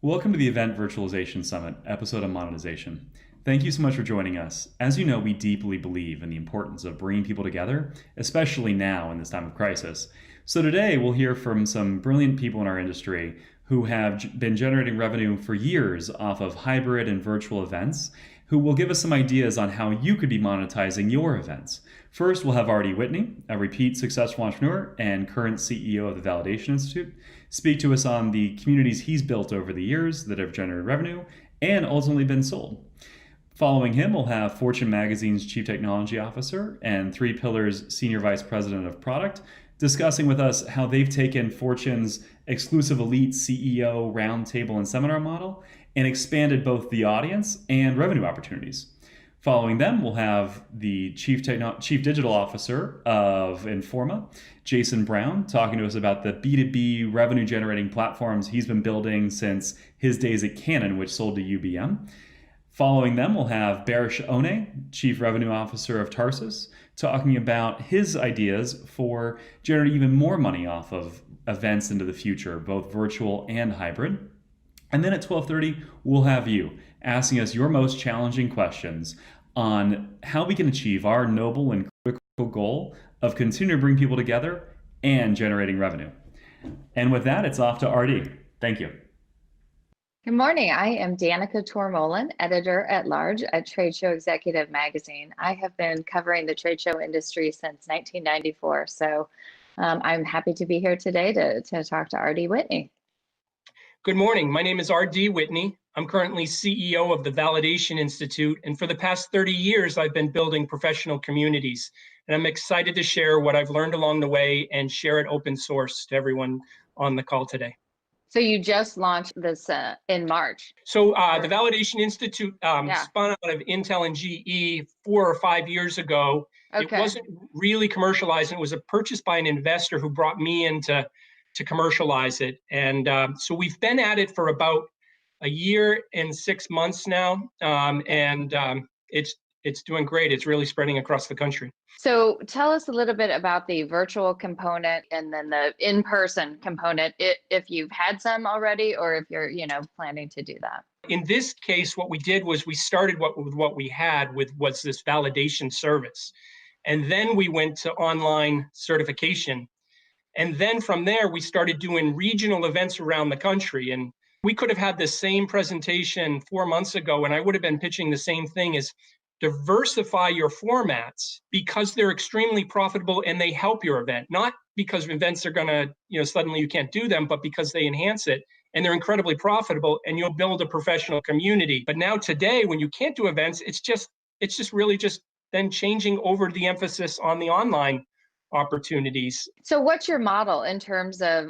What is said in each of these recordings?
Welcome to the Event Virtualization Summit, episode on monetization. Thank you so much for joining us. As you know, we deeply believe in the importance of bringing people together, especially now in this time of crisis. So today we'll hear from some brilliant people in our industry who have been generating revenue for years off of hybrid and virtual events, who will give us some ideas on how you could be monetizing your events. First, we'll have Whitney, a repeat successful entrepreneur and current CEO of the Validation Institute, speak to us on the communities he's built over the years that have generated revenue and ultimately been sold. Following him, we'll have Fortune Magazine's Chief Technology Officer and Three Pillars Senior Vice President of Product, discussing with us how they've taken Fortune's exclusive elite CEO roundtable and seminar model and expanded both the audience and revenue opportunities. Following them, we'll have the Chief Digital Officer of Informa, Jason Brown, talking to us about the B2B revenue generating platforms he's been building since his days at Canon, which sold to UBM. Following them, we'll have Baris, Onay, Chief Revenue Officer of Tarsus, talking about his ideas for generating even more money off of events into the future, both virtual and hybrid. And then at 12:30, we'll have you asking us your most challenging questions on how we can achieve our noble and critical goal of continuing to bring people together and generating revenue. And with that, it's off to RD. Thank you. Good morning. I am Danica Tormohlen, editor-at-large at Trade Show Executive Magazine. I have been covering the trade show industry since 1994, so I'm happy to be here today to talk to RD Whitney. Good morning. My name is RD Whitney. I'm currently CEO of the Validation Institute, and for the past 30 years, I've been building professional communities. And I'm excited to share what I've learned along the way and share it open source to everyone on the call today. So you just launched this in March. So the Validation Institute spun out of Intel and GE 4 or 5 years ago. Okay. It wasn't really commercialized, and it was a purchase by an investor who brought me in to commercialize it. And so we've been at it for about a year and 6 months now, and it's doing great. It's really spreading across the country. So tell us a little bit about the virtual component and then the in-person component, if you've had some already or if you're planning to do that. In this case, what we did was we started with what we had was this validation service. And then we went to online certification. And then from there, we started doing regional events around the country. And we could have had the same presentation 4 months ago, and I would have been pitching the same thing as diversify your formats because they're extremely profitable and they help your event, not because events are gonna, suddenly you can't do them, but because they enhance it and they're incredibly profitable and you'll build a professional community. But now today, when you can't do events, it's just really just then changing over the emphasis on the online opportunities. So what's your model in terms of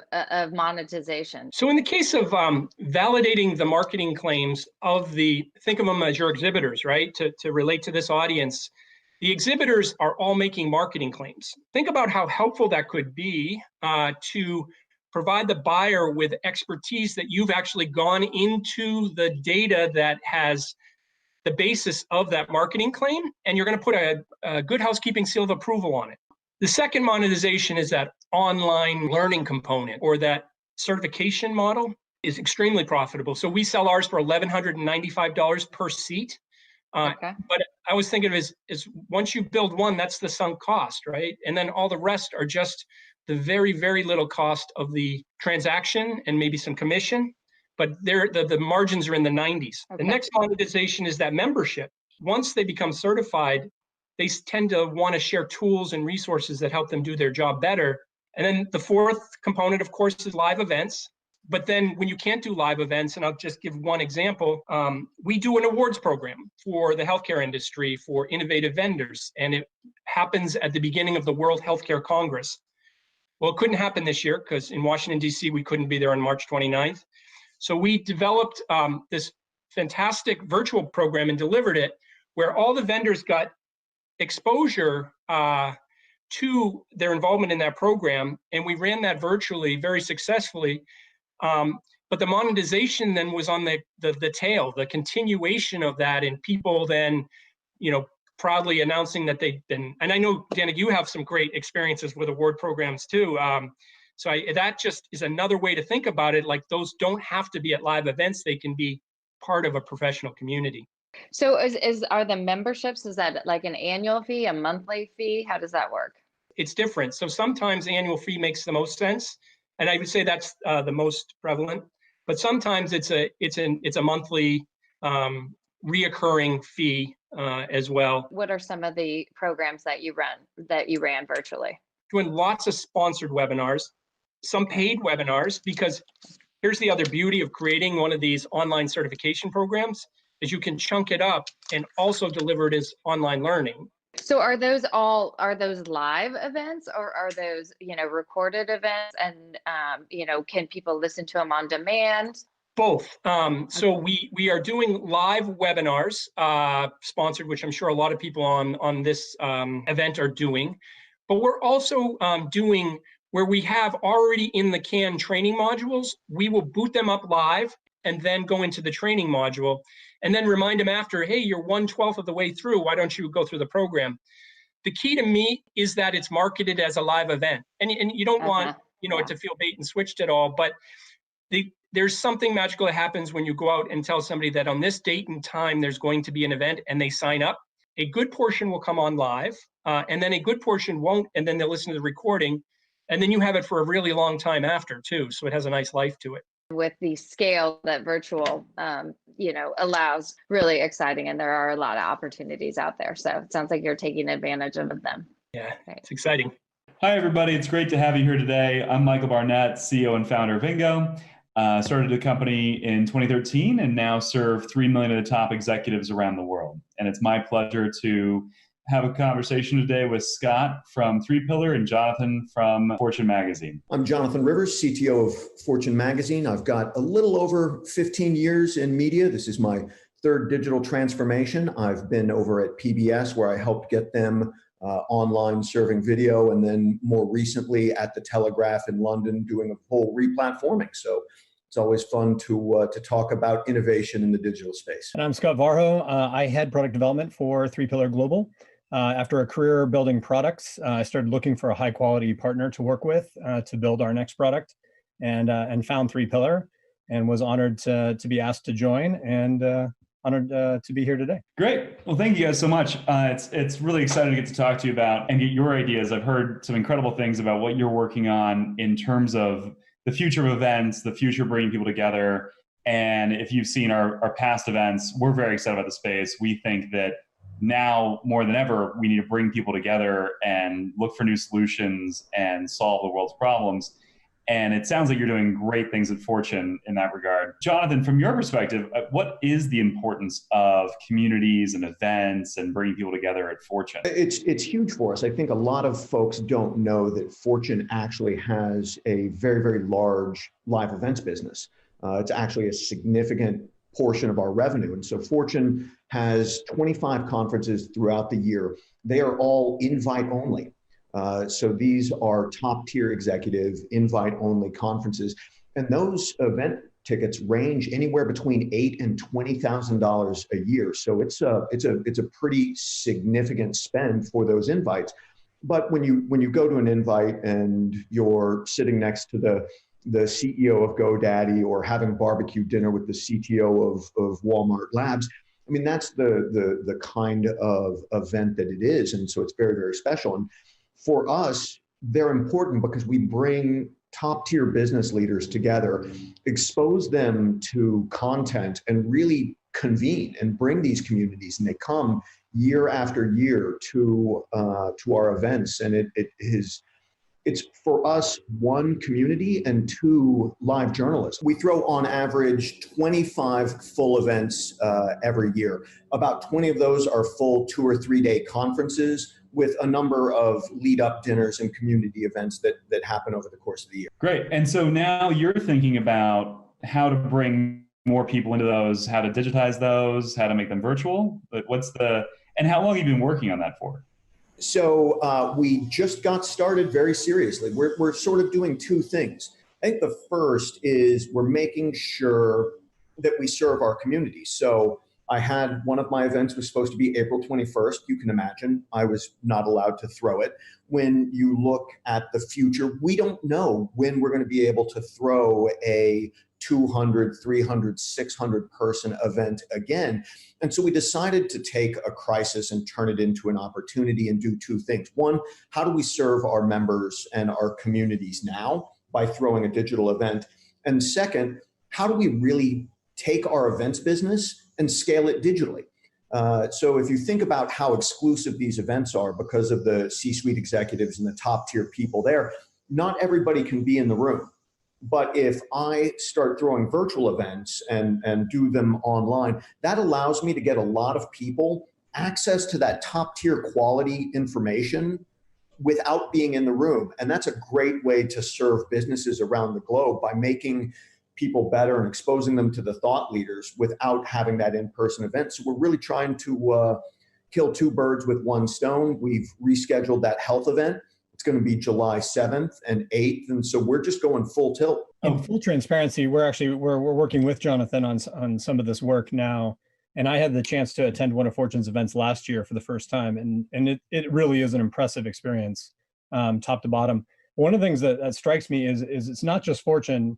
monetization? So in the case of validating the marketing claims think of them as your exhibitors, right? To relate to this audience, the exhibitors are all making marketing claims. Think about how helpful that could be to provide the buyer with expertise that you've actually gone into the data that has the basis of that marketing claim, and you're going to put a good housekeeping seal of approval on it. The second monetization is that online learning component, or that certification model is extremely profitable. So we sell ours for $1,195 per seat. Okay. But I was thinking of it as once you build one, that's the sunk cost, right? And then all the rest are just the very, very little cost of the transaction and maybe some commission, but the margins are in the 90s. Okay. The next monetization is that membership. Once they become certified, they tend to want to share tools and resources that help them do their job better. And then the fourth component, of course, is live events. But then when you can't do live events, and I'll just give one example, we do an awards program for the healthcare industry for innovative vendors, and it happens at the beginning of the World Healthcare Congress. Well, it couldn't happen this year because in Washington, D.C., we couldn't be there on March 29th. So we developed this fantastic virtual program and delivered it where all the vendors got exposure to their involvement in that program, and we ran that virtually very successfully. But the monetization then was on the tail, the continuation of that, and people then, proudly announcing that they've been. And I know, Danica, you have some great experiences with award programs too. So that just is another way to think about it. Like those don't have to be at live events. They can be part of a professional community. So are the memberships, is that like an annual fee, a monthly fee? How does that work? It's different. So sometimes annual fee makes the most sense, and I would say that's the most prevalent. But sometimes it's a monthly reoccurring fee as well. What are some of the programs that you ran virtually? Doing lots of sponsored webinars, some paid webinars, because here's the other beauty of creating one of these online certification programs is you can chunk it up and also deliver it as online learning. So are those live events, or are those, recorded events, and, can people listen to them on demand? Both. So we are doing live webinars sponsored, which I'm sure a lot of people on this event are doing. But we're also doing where we have already in the can training modules. We will boot them up live and then go into the training module and then remind them after, hey, you're 1/12 of the way through. Why don't you go through the program? The key to me is that it's marketed as a live event. And you don't want it to feel bait and switched at all. But there's something magical that happens when you go out and tell somebody that on this date and time, there's going to be an event and they sign up. A good portion will come on live and then a good portion won't. And then they'll listen to the recording. And then you have it for a really long time after too. So it has a nice life to it. With the scale that virtual, allows, really exciting. And there are a lot of opportunities out there. So it sounds like you're taking advantage of them. Yeah, it's exciting. Hi, everybody. It's great to have you here today. I'm Michael Barnett, CEO and founder of Ingo. Started a company in 2013 and now serve 3 million of the top executives around the world. And it's my pleasure to have a conversation today with Scott from 3Pillar and Jonathan from Fortune Magazine. I'm Jonathan Rivers, CTO of Fortune Magazine. I've got a little over 15 years in media. This is my third digital transformation. I've been over at PBS where I helped get them online serving video, and then more recently at the Telegraph in London doing a whole replatforming. So it's always fun to talk about innovation in the digital space. And I'm Scott Varho. I head product development for 3Pillar Global. After a career building products, I started looking for a high quality partner to work with to build our next product, and found 3Pillar, and was honored to be asked to join, and honored to be here today. Great. Well, thank you guys so much. It's really exciting to get to talk to you about and get your ideas. I've heard some incredible things about what you're working on in terms of the future of events, the future of bringing people together. And if you've seen our past events, we're very excited about the space. We think that now more than ever, we need to bring people together and look for new solutions and solve the world's problems. And it sounds like you're doing great things at Fortune in that regard. Jonathan, from your perspective, what is the importance of communities and events and bringing people together at Fortune? It's huge for us. I think a lot of folks don't know that Fortune actually has a very, very large live events business. It's actually a significant portion of our revenue. And so Fortune has 25 conferences throughout the year. They are all invite only. So these are top tier executive invite only conferences. And those event tickets range anywhere between $8,000 and $20,000 a year. So it's a pretty significant spend for those invites. But when you go to an invite and you're sitting next to the CEO of GoDaddy or having barbecue dinner with the CTO of Walmart Labs, I mean, that's the kind of event that it is. And so it's very, very special. And for us, they're important because we bring top tier business leaders together, expose them to content, and really convene and bring these communities. And they come year after year to our events. And it's for us, one, community, and two, live journalism. We throw on average 25 full events every year. About 20 of those are full 2 or 3 day conferences with a number of lead up dinners and community events that happen over the course of the year. Great. And so now you're thinking about how to bring more people into those, how to digitize those, how to make them virtual. But and how long have you been working on that for? So we just got started very seriously. We're sort of doing two things. I think the first is we're making sure that we serve our community. So I had one of my events was supposed to be April 21st. You can imagine I was not allowed to throw it. When you look at the future, we don't know when we're going to be able to throw a 200, 300, 600 person event again. And so we decided to take a crisis and turn it into an opportunity and do two things. One, how do we serve our members and our communities now by throwing a digital event? And second, how do we really take our events business and scale it digitally? So if you think about how exclusive these events are because of the C-suite executives and the top tier people there, not everybody can be in the room. But if I start throwing virtual events and do them online, that allows me to get a lot of people access to that top tier quality information without being in the room. And that's a great way to serve businesses around the globe by making people better and exposing them to the thought leaders without having that in-person event. So we're really trying to kill two birds with one stone. We've rescheduled that health event. It's going to be July 7th and 8th. And so we're just going full tilt. In full transparency, we're working with Jonathan on some of this work now. And I had the chance to attend one of Fortune's events last year for the first time. And it really is an impressive experience, top to bottom. One of the things that strikes me is it's not just Fortune.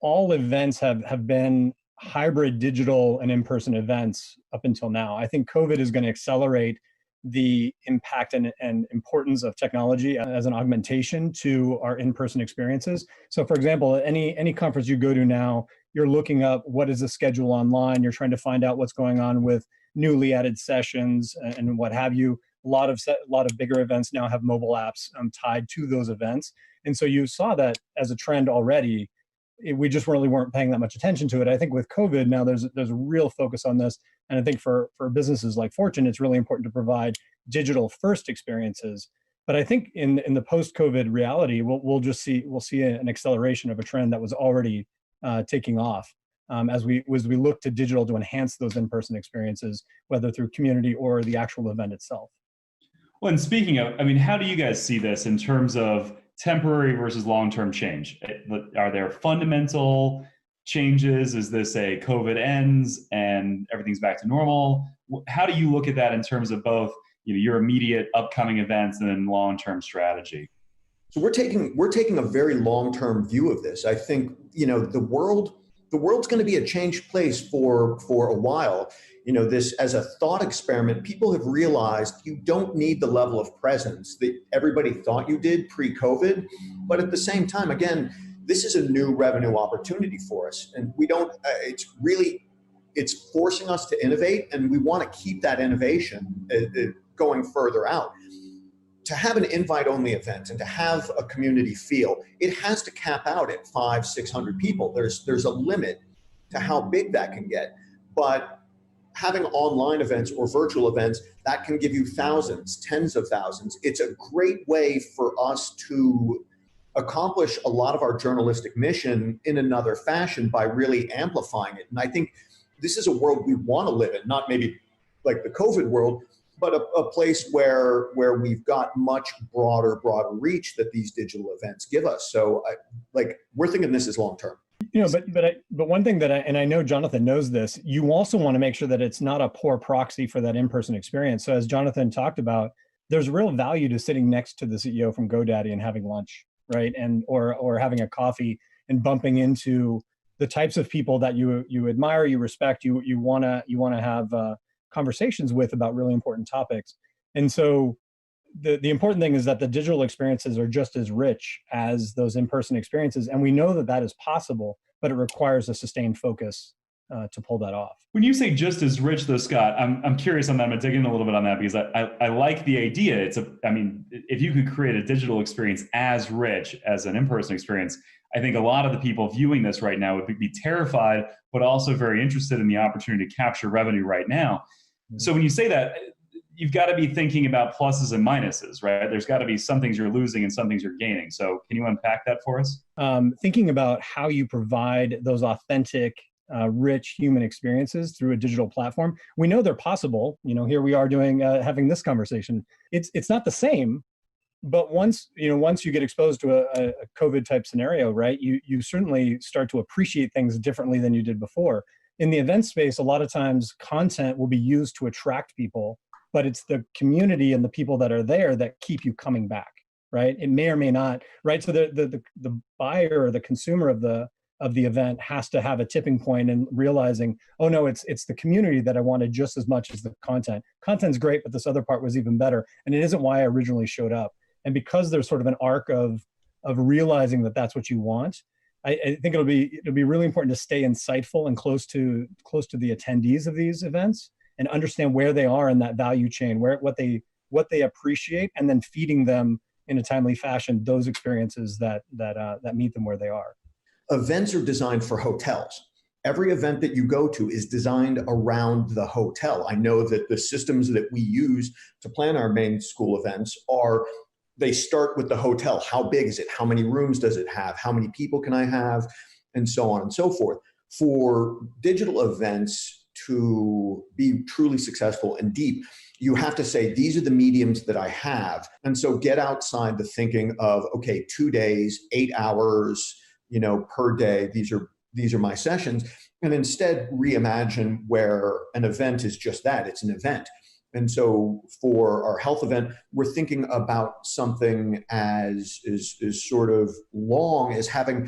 All events have been hybrid digital and in-person events up until now. I think COVID is going to accelerate the impact and importance of technology as an augmentation to our in-person experiences. So for example, any conference you go to now, you're looking up what is the schedule online, you're trying to find out what's going on with newly added sessions and what have you. A lot of bigger events now have mobile apps tied to those events. And so you saw that as a trend already. We just really weren't paying that much attention to it. I think with COVID now, there's a real focus on this. And I think for businesses like Fortune, it's really important to provide digital first experiences. But I think in the post-COVID reality, we'll see an acceleration of a trend that was already taking off as we look to digital to enhance those in-person experiences, whether through community or the actual event itself. Well, and speaking of, I mean, how do you guys see this in terms of temporary versus long-term change? Are there fundamental changes? Is this a COVID ends and everything's back to normal? How do you look at that in terms of both, your immediate upcoming events and then long-term strategy? So we're taking a very long-term view of this. I think, the world's going to be a changed place for a while. This as a thought experiment, people have realized you don't need the level of presence that everybody thought you did pre-COVID. But at the same time, again, this is a new revenue opportunity for us. And it's forcing us to innovate, and we want to keep that innovation going further out. To have an invite-only event and to have a community feel, it has to cap out at 500-600 people. There's a limit to how big that can get. But having online events or virtual events, that can give you thousands, tens of thousands. It's a great way for us to accomplish a lot of our journalistic mission in another fashion by really amplifying it. And I think this is a world we want to live in, not maybe like the COVID world, but a place where we've got much broader reach that these digital events give us. So we're thinking this is long-term. But one thing that I know Jonathan knows this, you also want to make sure that it's not a poor proxy for that in-person experience. So as Jonathan talked about, there's real value to sitting next to the CEO from GoDaddy and having lunch, right? And or having a coffee and bumping into the types of people that you admire, you respect, you want to have conversations with about really important topics. And so the important thing is that the digital experiences are just as rich as those in-person experiences. And we know that is possible, but it requires a sustained focus to pull that off. When you say just as rich though, Scott, I'm curious on that. I'm gonna dig in a little bit on that because I like the idea. If you could create a digital experience as rich as an in-person experience, I think a lot of the people viewing this right now would be terrified, but also very interested in the opportunity to capture revenue right now. Mm-hmm. So when you say that, you've got to be thinking about pluses and minuses, right? There's got to be some things you're losing and some things you're gaining. So can you unpack that for us? Thinking about how you provide those authentic, rich human experiences through a digital platform. We know they're possible. Here we are having this conversation. It's not the same, but once you get exposed to a COVID type scenario, right, you certainly start to appreciate things differently than you did before. in the event space, a lot of times content will be used to attract people, but it's the community and the people that are there that keep you coming back, right? It may or may not, right? So the buyer or the consumer of the event has to have a tipping point and realizing, oh no, it's the community that I wanted just as much as the content. Content's great, but this other part was even better, and it isn't why I originally showed up. And because there's sort of an arc of realizing that that's what you want, I think it'll be really important to stay insightful and close to the attendees of these events and understand where they are in that value chain, what they appreciate, and then feeding them in a timely fashion those experiences that meet them where they are. Events are designed for hotels. Every event that you go to is designed around the hotel. I know that the systems that we use to plan our main school events they start with the hotel. How big is it? How many rooms does it have? How many people can I have? And so on and so forth. For digital events to be truly successful and deep, you have to say, these are the mediums that I have. And so get outside the thinking of, okay, 2 days, 8 hours, per day. These are my sessions. And instead reimagine where an event is just that. It's an event. And so for our health event, we're thinking about something as sort of long as having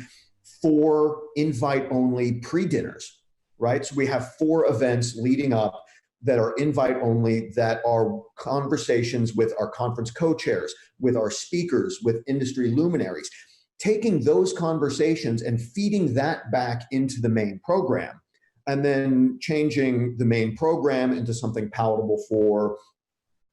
4 invite-only pre-dinners, right? So we have 4 events leading up that are invite-only, that are conversations with our conference co-chairs, with our speakers, with industry luminaries, taking those conversations and feeding that back into the main program, and then changing the main program into something palatable for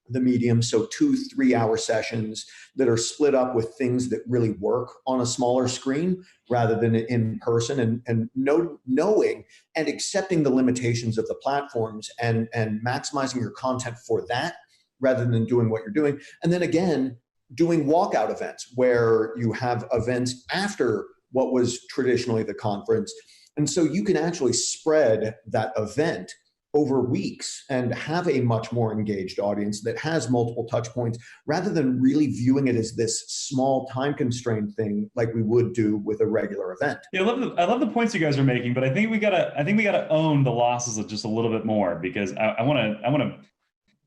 the medium. So 2-3 hour sessions that are split up with things that really work on a smaller screen rather than in person, and knowing and accepting the limitations of the platforms and maximizing your content for that rather than doing what you're doing. And then again, doing walkout events where you have events after what was traditionally the conference. And so you can actually spread that event over weeks and have a much more engaged audience that has multiple touch points rather than really viewing it as this small time constrained thing like we would do with a regular event. Yeah, I love the points you guys are making, but I think we gotta own the losses just a little bit more, because I want to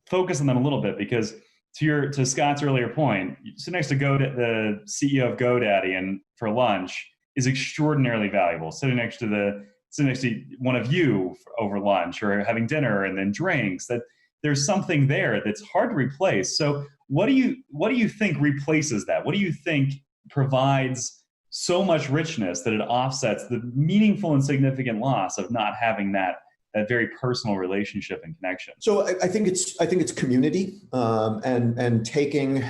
focus on them a little bit, because to Scott's earlier point, sit next to the CEO of GoDaddy and for lunch is extraordinarily valuable. Sitting next to one of you over lunch or having dinner and then drinks, that there's something there that's hard to replace. So what do you think replaces that? What do you think provides so much richness that it offsets the meaningful and significant loss of not having that very personal relationship and connection? So I think it's community, and taking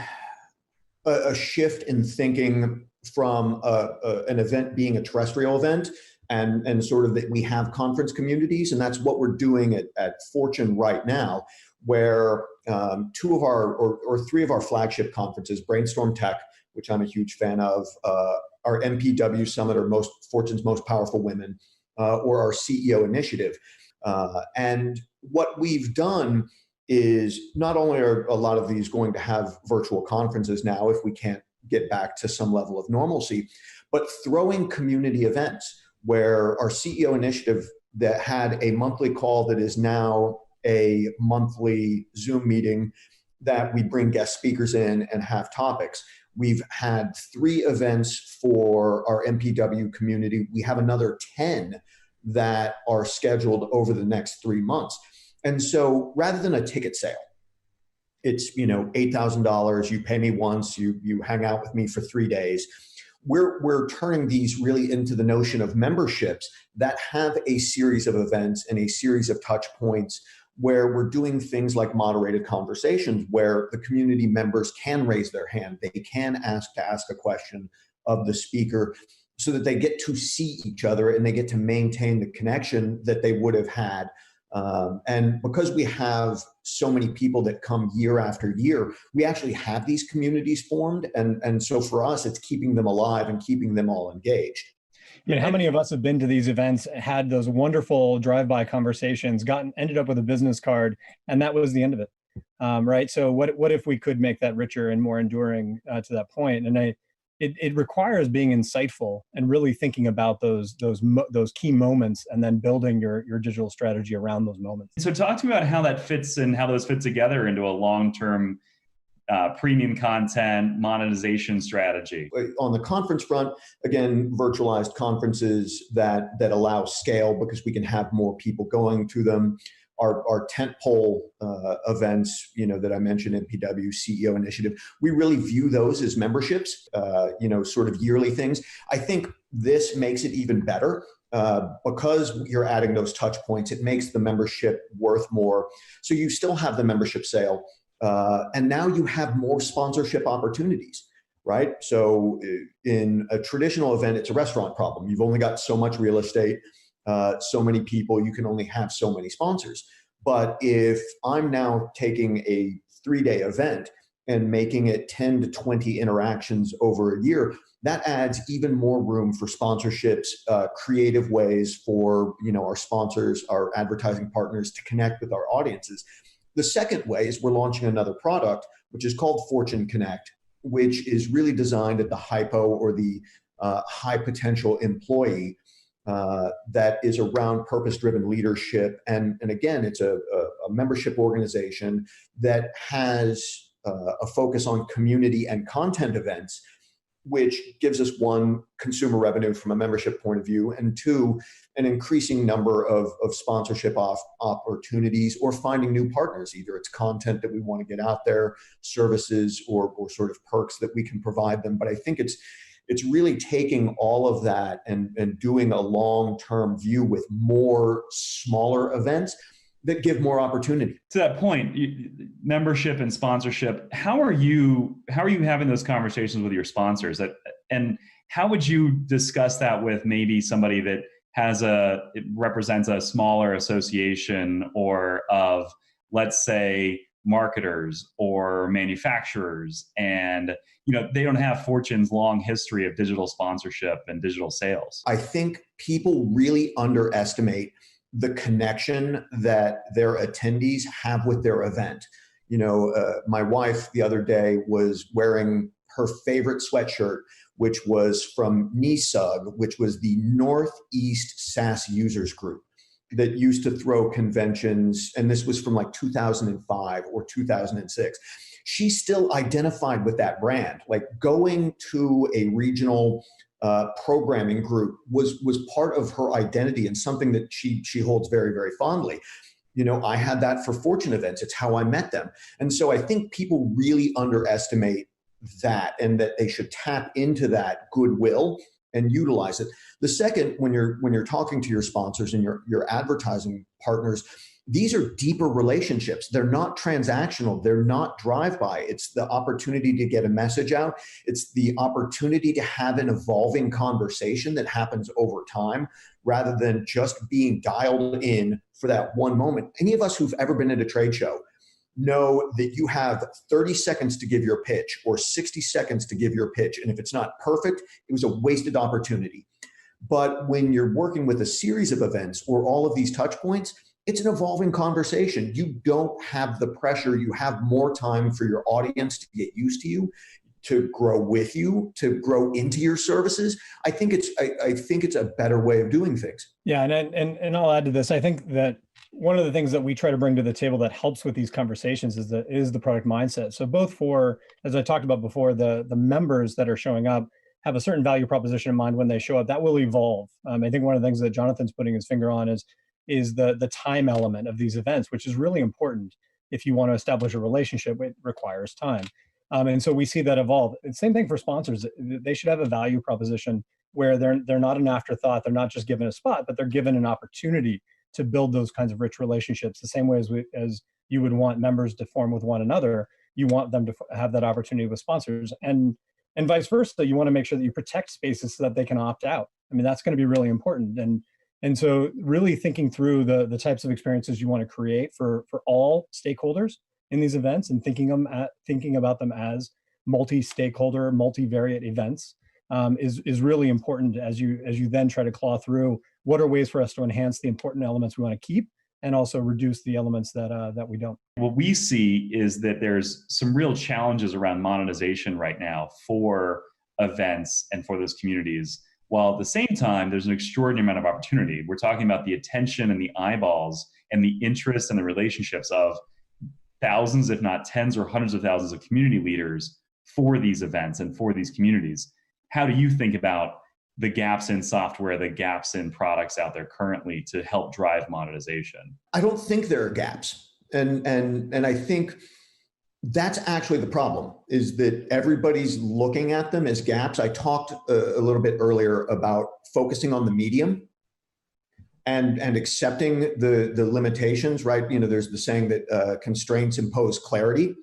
a shift in thinking from an event being a terrestrial event, and sort of that we have conference communities, and that's what we're doing at Fortune right now, where 2 of our 3 of our flagship conferences, Brainstorm Tech, which I'm a huge fan of, our MPW Summit, or Fortune's Most Powerful Women, or our CEO Initiative. And what we've done is, not only are a lot of these going to have virtual conferences now if we can't get back to some level of normalcy, but throwing community events where our CEO Initiative that had a monthly call that is now a monthly Zoom meeting that we bring guest speakers in and have topics. We've had 3 events for our MPW community. We have another 10 that are scheduled over the next 3 months. And so rather than a ticket sale, it's $8,000, you pay me once, you hang out with me for 3 days. We're turning these really into the notion of memberships that have a series of events and a series of touch points where we're doing things like moderated conversations where the community members can raise their hand. They can ask a question of the speaker, so that they get to see each other and they get to maintain the connection that they would have had. And because we have so many people that come year after year, we actually have these communities formed. And so for us, it's keeping them alive and keeping them all engaged. Yeah, how many of us have been to these events, had those wonderful drive-by conversations, ended up with a business card, and that was the end of it, right? So what if we could make that richer and more enduring to that point? And it requires being insightful and really thinking about those key moments, and then building your digital strategy around those moments. So talk to me about how that fits and how those fit together into a long-term premium content monetization strategy. On the conference front, again, virtualized conferences that allow scale because we can have more people going to them. Our tentpole events, that I mentioned, MPW, CEO Initiative, we really view those as memberships, sort of yearly things. I think this makes it even better because you're adding those touch points. It makes the membership worth more. So you still have the membership sale, and now you have more sponsorship opportunities, right? So in a traditional event, it's a restaurant problem. You've only got so much real estate. So many people, you can only have so many sponsors. But if I'm now taking a 3-day event and making it 10 to 20 interactions over a year, that adds even more room for sponsorships, creative ways for our sponsors, our advertising partners to connect with our audiences. The second way is we're launching another product, which is called Fortune Connect, which is really designed at the hypo or the high potential employee. That is around purpose-driven leadership. And again, it's a membership organization that has a focus on community and content events, which gives us, one, consumer revenue from a membership point of view, and two, an increasing number of sponsorship opportunities or finding new partners. Either it's content that we want to get out there, services, or sort of perks that we can provide them. But I think it's really taking all of that and doing a long-term view with more smaller events that give more opportunity. To that point, membership and sponsorship, how are you having those conversations with your sponsors? And how would you discuss that with maybe somebody that it represents a smaller association or of, let's say, marketers or manufacturers, and they don't have Fortune's long history of digital sponsorship and digital sales? I think people really underestimate the connection that their attendees have with their event. My wife the other day was wearing her favorite sweatshirt, which was from NISUG, which was the Northeast SaaS Users Group that used to throw conventions, and this was from like 2005 or 2006. She still identified with that brand. Like, going to a regional programming group was part of her identity and something that she holds very, very fondly. I had that for Fortune events. It's how I met them. And so I think people really underestimate that, and that they should tap into that goodwill and utilize it. The second, when you're talking to your sponsors and your advertising partners, these are deeper relationships. They're not transactional. They're not drive-by. It's the opportunity to get a message out. It's the opportunity to have an evolving conversation that happens over time, rather than just being dialed in for that one moment. Any of us who've ever been at a trade show know that you have 30 seconds to give your pitch or 60 seconds to give your pitch. And if it's not perfect, it was a wasted opportunity. But when you're working with a series of events or all of these touch points, it's an evolving conversation. You don't have the pressure. You have more time for your audience to get used to you, to grow with you, to grow into your services. I think it's a better way of doing things. Yeah, and I'll add to this. I think that one of the things that we try to bring to the table that helps with these conversations is the product mindset. So both for, as I talked about before, the members that are showing up have a certain value proposition in mind when they show up. That will evolve. I think one of the things that Jonathan's putting his finger on is the time element of these events, which is really important. If you want to establish a relationship, it requires time. And so we see that evolve. And same thing for sponsors. They should have a value proposition where they're not an afterthought. They're not just given a spot, but they're given an opportunity to build those kinds of rich relationships. The same way as you would want members to form with one another, you want them to have that opportunity with sponsors, and vice versa. You want to make sure that you protect spaces so that they can opt out. I mean, that's going to be really important. And so really thinking through the types of experiences you want to create for all stakeholders in these events, and thinking about them as multi-stakeholder, multivariate events is really important as you then try to claw through what are ways for us to enhance the important elements we want to keep and also reduce the elements that we don't. What we see is that there's some real challenges around monetization right now for events and for those communities, while at the same time, there's an extraordinary amount of opportunity. We're talking about the attention and the eyeballs and the interest and the relationships of thousands, if not tens or hundreds of thousands of community leaders for these events and for these communities. How do you think about the gaps in software, the gaps in products out there currently to help drive monetization? I don't think there are gaps. And I think that's actually the problem, is that everybody's looking at them as gaps. I talked a little bit earlier about focusing on the medium and accepting the limitations, right? There's the saying that constraints impose clarity,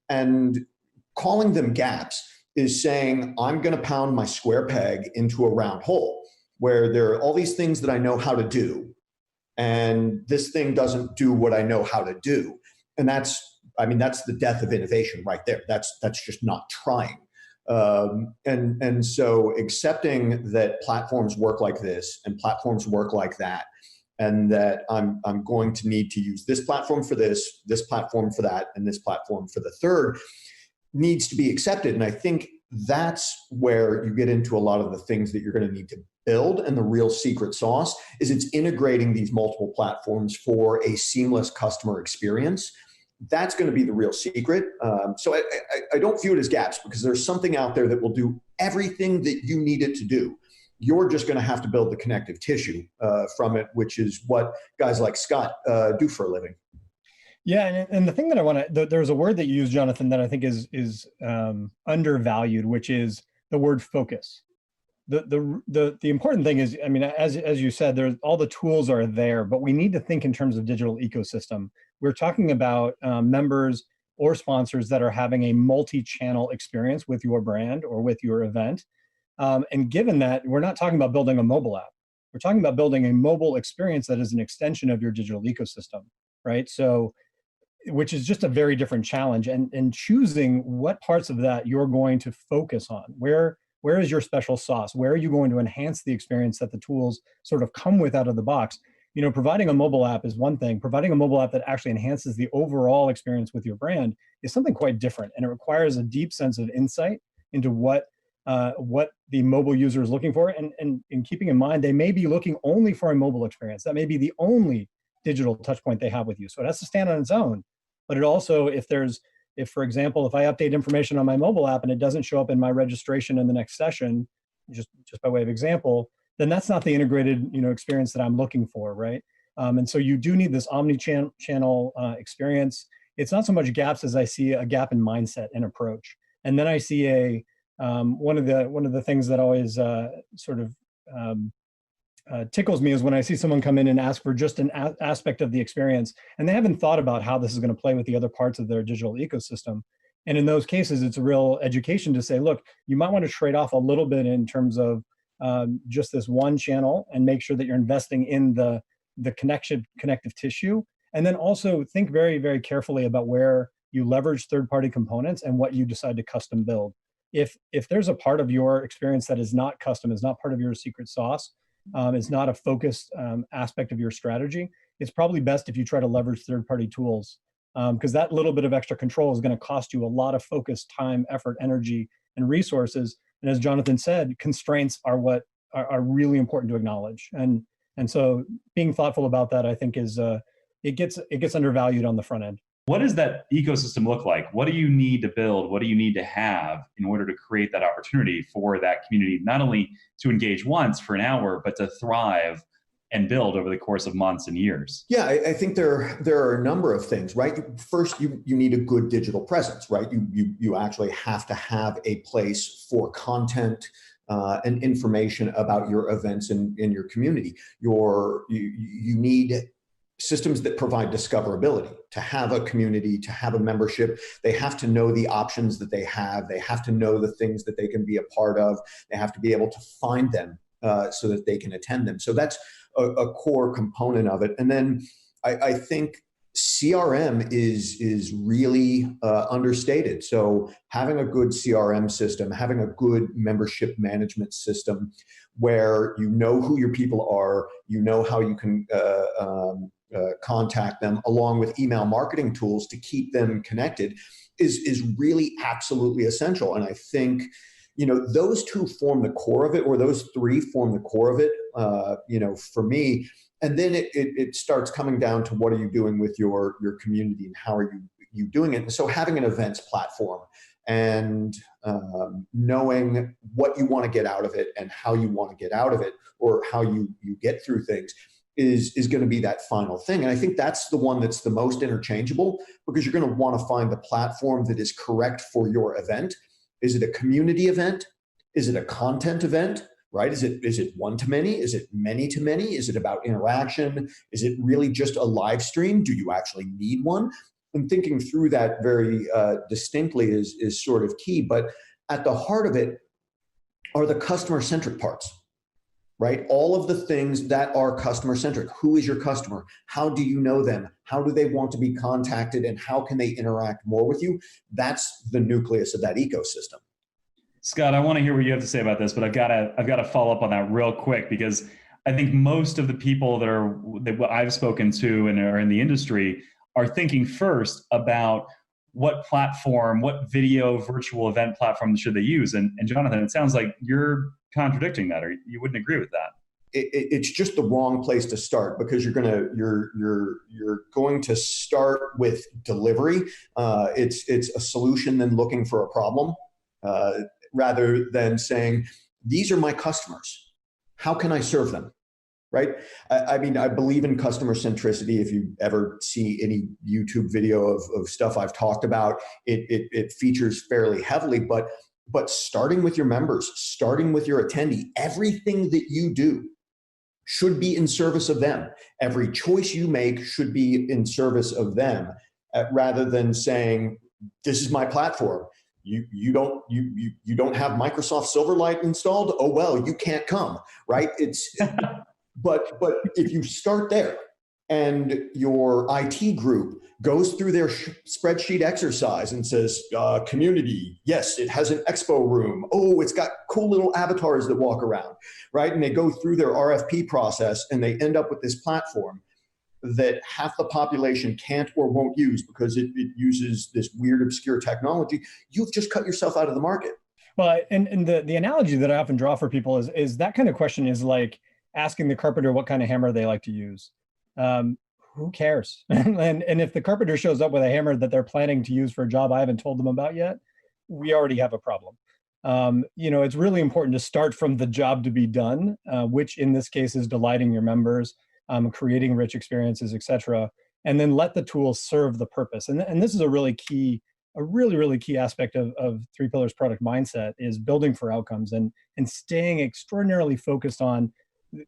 and calling them gaps is saying, I'm going to pound my square peg into a round hole, where there are all these things that I know how to do, and this thing doesn't do what I know how to do. And that's the death of innovation right there. That's just not trying. And so accepting that platforms work like this and platforms work like that, and that I'm going to need to use this platform for this platform for that, and this platform for the third, needs to be accepted. And I think that's where you get into a lot of the things that you're going to need to build. And the real secret sauce is it's integrating these multiple platforms for a seamless customer experience. That's going to be the real secret. So I don't view it as gaps, because there's something out there that will do everything that you need it to do. You're just going to have to build the connective tissue from it, which is what guys like Scott do for a living. Yeah, and the thing that I want to, there's a word that you use, Jonathan, that I think is undervalued, which is the word focus. The important thing is, as you said, there's all the tools are there, but we need to think in terms of digital ecosystem. We're talking about members or sponsors that are having a multi-channel experience with your brand or with your event. And given that, we're not talking about building a mobile app. We're talking about building a mobile experience that is an extension of your digital ecosystem, right? So, which is just a very different challenge, and choosing what parts of that you're going to focus on. Where is your special sauce? Where are you going to enhance the experience that the tools sort of come with out of the box? Providing a mobile app is one thing. Providing a mobile app that actually enhances the overall experience with your brand is something quite different, and it requires a deep sense of insight into what the mobile user is looking for, and keeping in mind they may be looking only for a mobile experience. That may be the only digital touch point they have with you. So it has to stand on its own. But it also, if for example, if I update information on my mobile app and it doesn't show up in my registration in the next session, just by way of example, then that's not the integrated experience that I'm looking for, right? And so you do need this omni-channel experience. It's not so much gaps as I see a gap in mindset and approach. And then I see one of the things that always tickles me is when I see someone come in and ask for just an aspect of the experience, and they haven't thought about how this is going to play with the other parts of their digital ecosystem. And in those cases, it's a real education to say, look, you might want to trade off a little bit in terms of just this one channel, and make sure that you're investing in the connective tissue. And then also think very, very carefully about where you leverage third-party components and what you decide to custom build. If there's a part of your experience that is not custom, is not part of your secret sauce, is not a focused aspect of your strategy, it's probably best if you try to leverage third-party tools, because that little bit of extra control is going to cost you a lot of focus, time, effort, energy, and resources. And as Jonathan said, constraints are what are really important to acknowledge. And so being thoughtful about that, I think, is it gets undervalued on the front end. What does that ecosystem look like? What do you need to build? What do you need to have in order to create that opportunity for that community, not only to engage once for an hour, but to thrive and build over the course of months and years? Yeah, I think there are a number of things, right? First, you need a good digital presence, right? You actually have to have a place for content and information about your events in your community. You need systems that provide discoverability. To have a community, to have a membership, they have to know the options that they have. They have to know the things that they can be a part of. They have to be able to find them so that they can attend them. So that's a core component of it. And then I think CRM is really understated. So having a good CRM system, having a good membership management system where you know who your people are, you know how you can contact them, along with email marketing tools to keep them connected, is really absolutely essential. And I think those two form the core of it, or those three form the core of it, for me. And then it starts coming down to what are you doing with your community and how are you doing it. And so having an events platform and knowing what you want to get out of it and how you want to get out of it, or how you get through things, is going to be that final thing. And I think that's the one that's the most interchangeable, because you're going to want to find the platform that is correct for your event. Is it a community event? Is it a content event? Right? Is it one to many? Is it many to many? Is it about interaction? Is it really just a live stream? Do you actually need one? And thinking through that very distinctly is sort of key. But at the heart of it are the customer-centric parts, right? All of the things that are customer-centric. Who is your customer? How do you know them? How do they want to be contacted? And how can they interact more with you? That's the nucleus of that ecosystem. Scott, I want to hear what you have to say about this, but I've got to follow up on that real quick, because I think most of the people that I've spoken to and are in the industry are thinking first about what platform, what video virtual event platform should they use. And Jonathan, it sounds like you're contradicting that, or you wouldn't agree with that. It's just the wrong place to start, because you're going to start with delivery. It's a solution then looking for a problem, rather than saying, these are my customers. How can I serve them? Right? I mean, I believe in customer centricity. If you ever see any YouTube video of stuff I've talked about, it features fairly heavily, but starting with your members, starting with your attendee, everything that you do should be in service of them. Every choice you make should be in service of them, rather than saying, this is my platform. You don't have Microsoft Silverlight installed? Oh, well, you can't come, right? But if you start there and your IT group goes through their spreadsheet exercise and says, community, yes, it has an expo room. Oh, it's got cool little avatars that walk around, right? And they go through their RFP process and they end up with this platform that half the population can't or won't use because it uses this weird, obscure technology. You've just cut yourself out of the market. Well, and the analogy that I often draw for people is that kind of question is like asking the carpenter what kind of hammer they like to use. Who cares? and if the carpenter shows up with a hammer that they're planning to use for a job I haven't told them about yet, we already have a problem. It's really important to start from the job to be done, which in this case is delighting your members, creating rich experiences, et cetera, and then let the tools serve the purpose. And this is a really key aspect of Three Pillars product mindset, is building for outcomes and staying extraordinarily focused on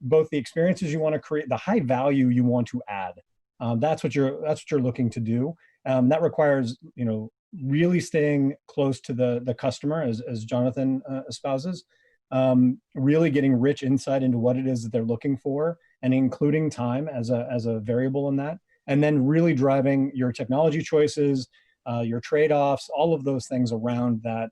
both the experiences you want to create, the high value you want to add. That's what you're looking to do. That requires, really staying close to the customer, as Jonathan espouses, really getting rich insight into what it is that they're looking for, and including time as a variable in that, and then really driving your technology choices, your trade-offs, all of those things around that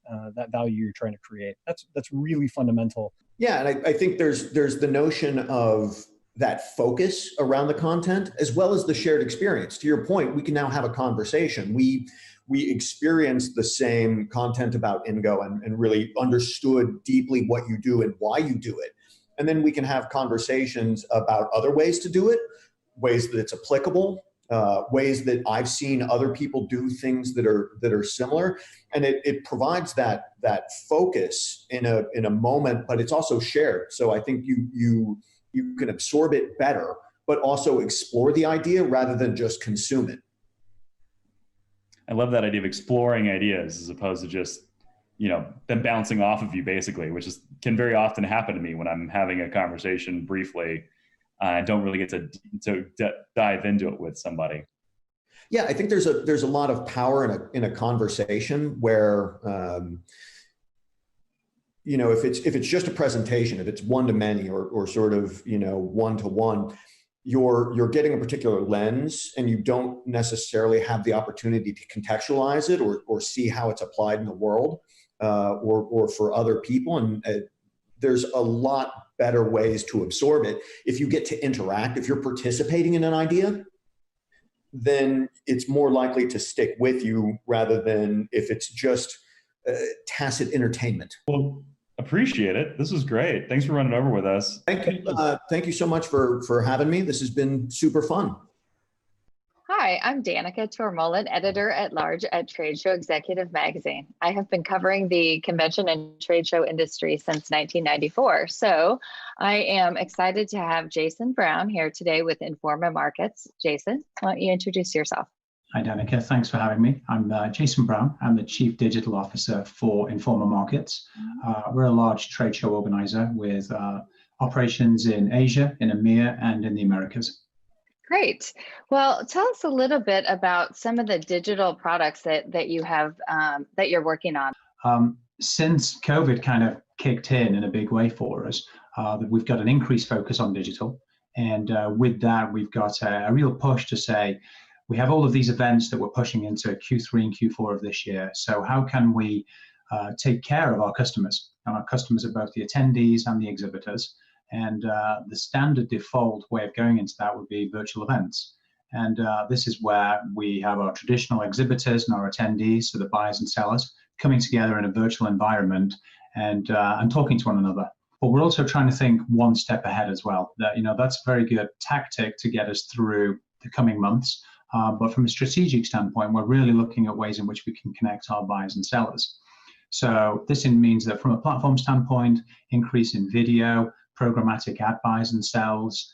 value you're trying to create. That's really fundamental. Yeah, and I think there's the notion of that focus around the content, as well as the shared experience. To your point, we can now have a conversation. We experienced the same content about Ingo and really understood deeply what you do and why you do it. And then we can have conversations about other ways to do it, ways that it's applicable, ways that I've seen other people do things that are similar. And it provides that focus in a moment, but it's also shared. So I think you can absorb it better, but also explore the idea rather than just consume it. I love that idea of exploring ideas as opposed to just, them bouncing off of you, basically, which can very often happen to me when I'm having a conversation briefly. I don't really get to dive into it with somebody. Yeah, I think there's a lot of power in a conversation where, if it's just a presentation, if it's one to many or sort of one to one, you're getting a particular lens and you don't necessarily have the opportunity to contextualize it or see how it's applied in the world or for other people. And there's a lot better ways to absorb it. If you get to interact, if you're participating in an idea, then it's more likely to stick with you rather than if it's just tacit entertainment. Well, appreciate it. This was great. Thanks for running over with us. Thank you so much for having me. This has been super fun. Hi, I'm Danica Tormohlen, editor-at-large at Trade Show Executive Magazine. I have been covering the convention and trade show industry since 1994. So I am excited to have Jason Brown here today with Informa Markets. Jason, why don't you introduce yourself? Hi, Danica. Thanks for having me. I'm Jason Brown. I'm the Chief Digital Officer for Informa Markets. We're a large trade show organizer with operations in Asia, in EMEA, and in the Americas. Great. Well, tell us a little bit about some of the digital products that you have that you're working on. Since COVID kind of kicked in a big way for us, we've got an increased focus on digital. And with that, we've got a real push to say, we have all of these events that we're pushing into Q3 and Q4 of this year. So how can we take care of our customers? And our customers are both the attendees and the exhibitors. And the standard default way of going into that would be virtual events. And this is where we have our traditional exhibitors and our attendees, so the buyers and sellers, coming together in a virtual environment and talking to one another. But we're also trying to think one step ahead as well. That's a very good tactic to get us through the coming months. But from a strategic standpoint, we're really looking at ways in which we can connect our buyers and sellers. So this means that from a platform standpoint, increase in video, programmatic ad buys and sells,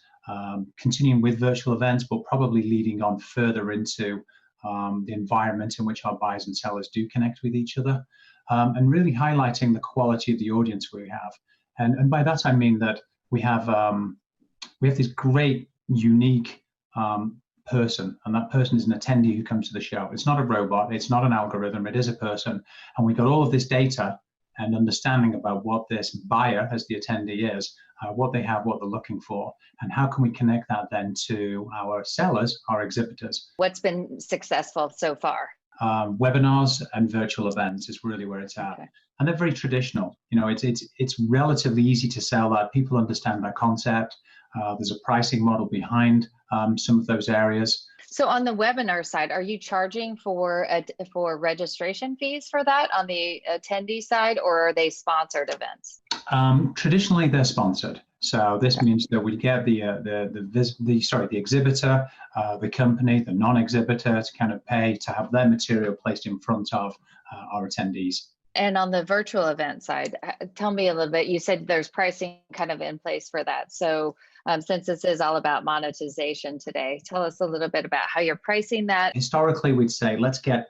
continuing with virtual events, but probably leading on further into the environment in which our buyers and sellers do connect with each other, and really highlighting the quality of the audience we have. And by that, I mean that we have this great, unique person, and that person is an attendee who comes to the show. It's not a robot, it's not an algorithm, it is a person. And we got all of this data and understanding about what this buyer, as the attendee is, what they have, what they're looking for, and how can we connect that then to our sellers, our exhibitors. What's been successful so far? Webinars and virtual events is really where it's at. Okay. And they're very traditional. It's relatively easy to sell that. People understand that concept. There's a pricing model behind some of those areas. So on the webinar side, are you charging for registration fees for that on the attendee side, or are they sponsored events? Traditionally, they're sponsored. So this means that we get the exhibitor, the company, the non-exhibitor to kind of pay to have their material placed in front of our attendees. And on the virtual event side, tell me a little bit. You said there's pricing kind of in place for that. So since this is all about monetization today, tell us a little bit about how you're pricing that. Historically, we'd say, let's get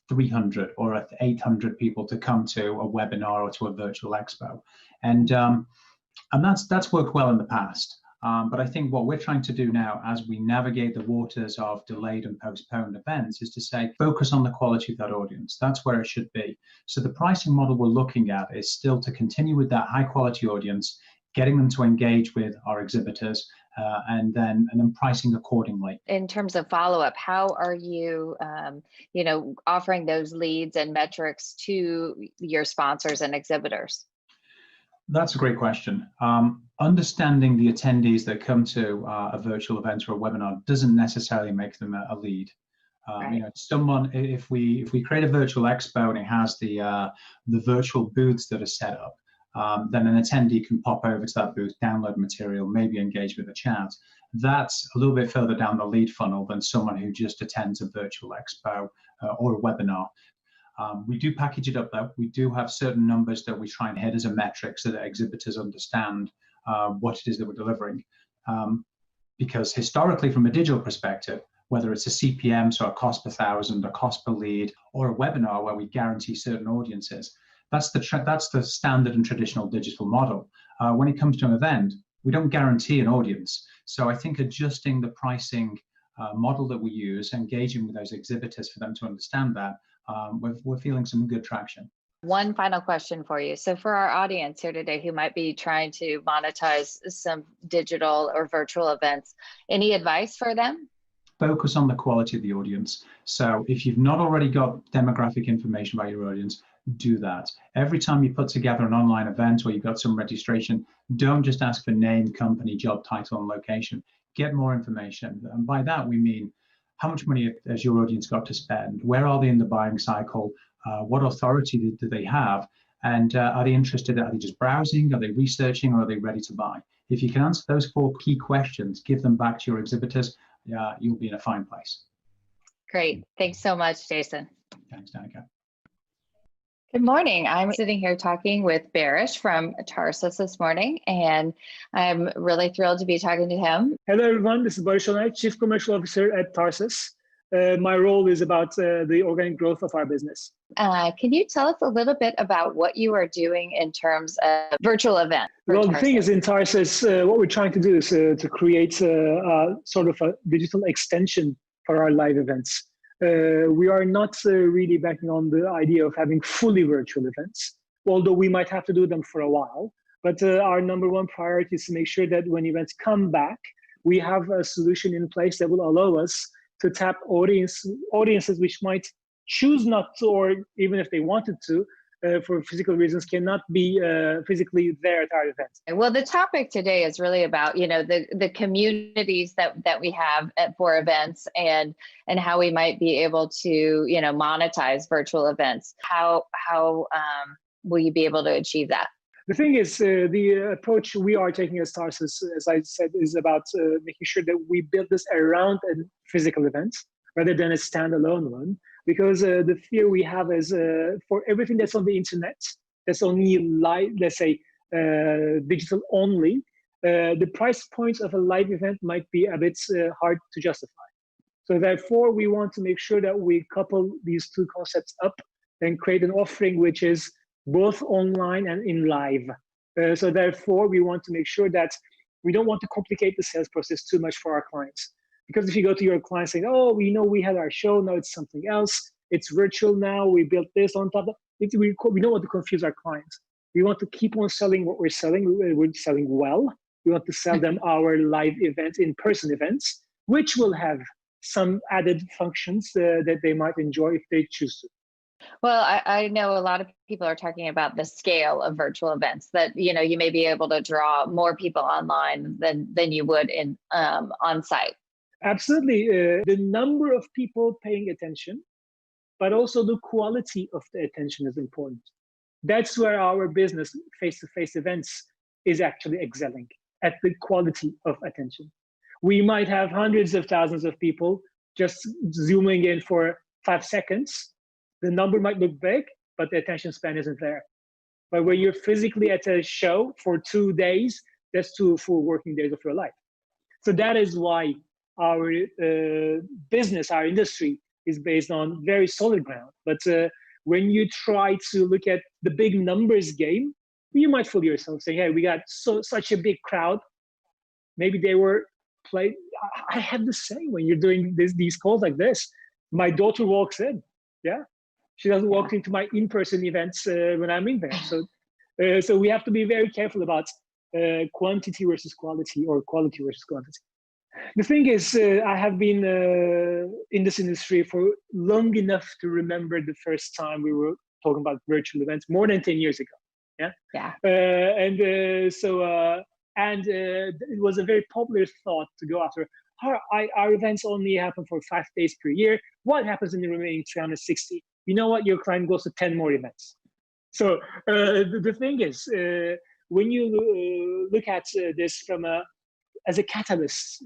300 or 800 people to come to a webinar or to a virtual expo. And that's worked well in the past. But I think what we're trying to do now, as we navigate the waters of delayed and postponed events, is to say, focus on the quality of that audience. That's where it should be. So the pricing model we're looking at is still to continue with that high quality audience, getting them to engage with our exhibitors, and then pricing accordingly. In terms of follow-up, how are you, offering those leads and metrics to your sponsors and exhibitors? That's a great question. Understanding the attendees that come to a virtual event or a webinar doesn't necessarily make them a lead. Right. Someone, if we create a virtual expo and it has the virtual booths that are set up, then an attendee can pop over to that booth, download material, maybe engage with a chat. That's a little bit further down the lead funnel than someone who just attends a virtual expo or a webinar. We do package it up though. We do have certain numbers that we try and hit as a metric so that exhibitors understand what it is that we're delivering. Because historically, from a digital perspective, whether it's a CPM, so a cost per thousand, a cost per lead, or a webinar where we guarantee certain audiences, that's the standard and traditional digital model. When it comes to an event, we don't guarantee an audience. So I think adjusting the pricing model that we use, engaging with those exhibitors for them to understand that, we're feeling some good traction. One final question for you. So for our audience here today who might be trying to monetize some digital or virtual events, any advice for them? Focus on the quality of the audience. So if you've not already got demographic information about your audience, do that. Every time you put together an online event or you've got some registration, don't just ask for name, company, job title, and location. Get more information. And by that, we mean, how much money has your audience got to spend? Where are they in the buying cycle? What authority do they have? And are they interested? Are they just browsing? Are they researching? Or are they ready to buy? If you can answer those 4 key questions, give them back to your exhibitors, you'll be in a fine place. Great. Thanks so much, Jason. Thanks, Danica. Good morning. I'm sitting here talking with Baris from Tarsus this morning, and I'm really thrilled to be talking to him. Hello, everyone. This is Baris, Chief Commercial Officer at Tarsus. My role is about the organic growth of our business. Can you tell us a little bit about what you are doing in terms of virtual event? Well, the thing is, in Tarsus, what we're trying to do is to create sort of a digital extension for our live events. We are not really backing on the idea of having fully virtual events, although we might have to do them for a while. But our number one priority is to make sure that when events come back, we have a solution in place that will allow us to tap audiences which might choose not to, or even if they wanted to, for physical reasons, cannot be physically there at our events. Well, the topic today is really about, the communities that we have for events and how we might be able to, monetize virtual events. How will you be able to achieve that? The thing is, the approach we are taking as Tarsus, as I said, is about making sure that we build this around a physical event rather than a standalone one. Because the fear we have is for everything that's on the internet, that's only live, let's say digital only, the price points of a live event might be a bit hard to justify. So therefore, we want to make sure that we couple these 2 concepts up and create an offering which is both online and in live. So therefore, we want to make sure that we don't want to complicate the sales process too much for our clients. Because if you go to your client saying, oh, we had our show, now it's something else, it's virtual now, we built this on top of it, we don't want to confuse our clients. We want to keep on selling what we're selling. We're selling well. We want to sell them our live events, in-person events, which will have some added functions that they might enjoy if they choose to. Well, I know a lot of people are talking about the scale of virtual events, that you may be able to draw more people online than you would in on site. Absolutely. The number of people paying attention, but also the quality of the attention is important. That's where our business, face-to-face events, is actually excelling, at the quality of attention. We might have hundreds of thousands of people just zooming in for 5 seconds. The number might look big, but the attention span isn't there. But when you're physically at a show for 2 days, that's 2 full working days of your life. So that is why our business, our industry, is based on very solid ground. But when you try to look at the big numbers game, you might fool yourself, saying, hey, we got such a big crowd. Maybe they were played. I have the same when you're doing these calls like this. My daughter walks in. Yeah. She doesn't walk into my in-person events when I'm in there. So we have to be very careful about quantity versus quality, or quality versus quantity. The thing is, I have been in this industry for long enough to remember the first time we were talking about virtual events, more than 10 years ago. Yeah. And it was a very popular thought to go after. Our events only happen for 5 days per year. What happens in the remaining 360? You know what? Your client goes to 10 more events. So the thing is, when you look at this as a catalyst,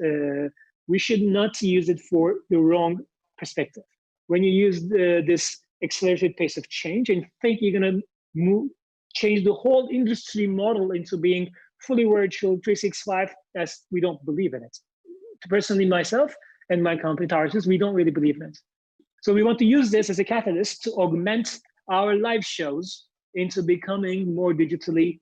we should not use it for the wrong perspective. When you use this accelerated pace of change and think you're going to change the whole industry model into being fully virtual 365, we don't believe in it. Personally, myself and my company, Tarsus, we don't really believe in it. So we want to use this as a catalyst to augment our live shows into becoming more digitally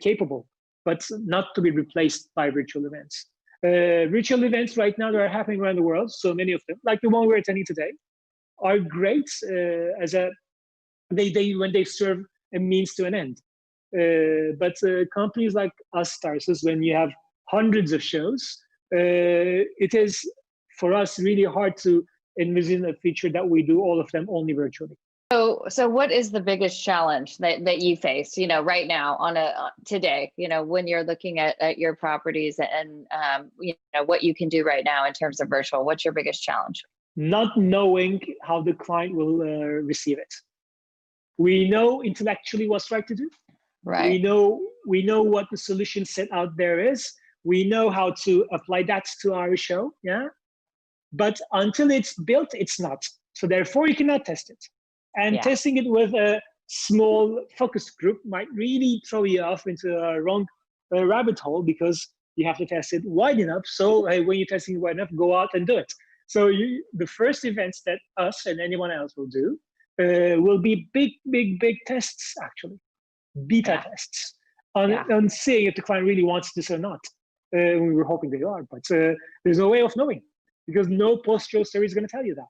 capable, but not to be replaced by virtual events. Virtual events right now that are happening around the world, so many of them, like the one we're attending today, are great when they serve a means to an end. But companies like us, Tarsus, when you have hundreds of shows, it is for us really hard to envision a feature that we do all of them only virtually. So what is the biggest challenge that you face, right now today, when you're looking at your properties and, what you can do right now in terms of virtual? What's your biggest challenge? Not knowing how the client will receive it. We know intellectually what's right to do. Right. We know what the solution set out there is. We know how to apply that to our show. Yeah. But until it's built, it's not. So therefore, you cannot test it. And testing it with a small focus group might really throw you off into a wrong rabbit hole, because you have to test it wide enough. So when you're testing it wide enough, go out and do it. So the first events that us and anyone else will do will be big tests, actually, beta tests on seeing if the client really wants this or not. We were hoping they are, but there's no way of knowing, because no post-show story is going to tell you that.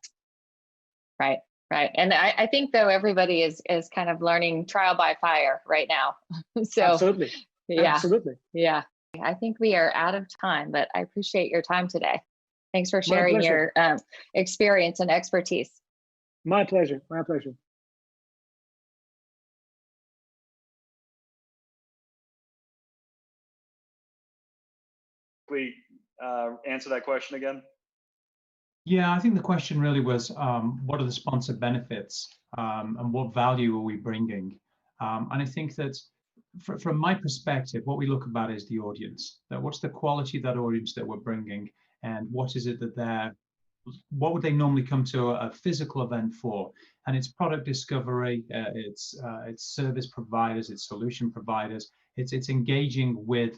Right. Right. And I think, though, everybody is kind of learning trial by fire right now. So absolutely. Yeah. Absolutely. Yeah. I think we are out of time, but I appreciate your time today. Thanks for sharing your experience and expertise. My pleasure. My pleasure. Answer that question again? Yeah, I think the question really was, what are the sponsor benefits and what value are we bringing? And I think that from my perspective, what we look about is the audience. That what's the quality of that audience that we're bringing, and what is it that what would they normally come to a physical event for? And it's product discovery, it's service providers, it's solution providers, it's engaging with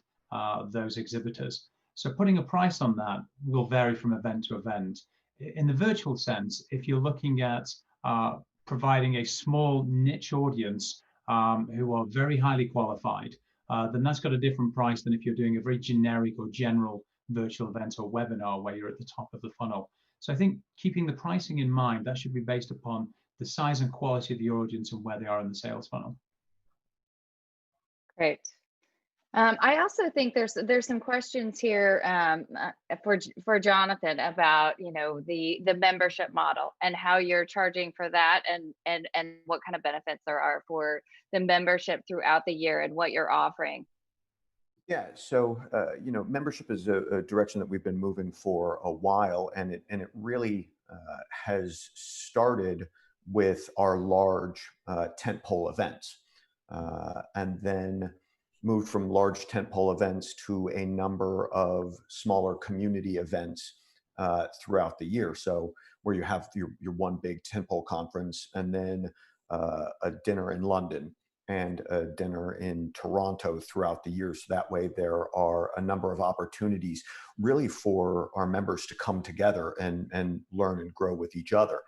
those exhibitors. So putting a price on that will vary from event to event. In the virtual sense, if you're looking at providing a small niche audience who are very highly qualified, then that's got a different price than if you're doing a very generic or general virtual event or webinar where you're at the top of the funnel. So I think keeping the pricing in mind, that should be based upon the size and quality of the audience and where they are in the sales funnel. Great. I also think there's some questions here for Jonathan about, you know, the membership model and how you're charging for that, and what kind of benefits there are for the membership throughout the year and what you're offering. Yeah, so you know, membership is a direction that we've been moving for a while, and it really has started with our large tentpole events, and then moved from large tentpole events to a number of smaller community events throughout the year. So where you have your one big tentpole conference, and then a dinner in London and a dinner in Toronto throughout the year. So that way there are a number of opportunities really for our members to come together and learn and grow with each other.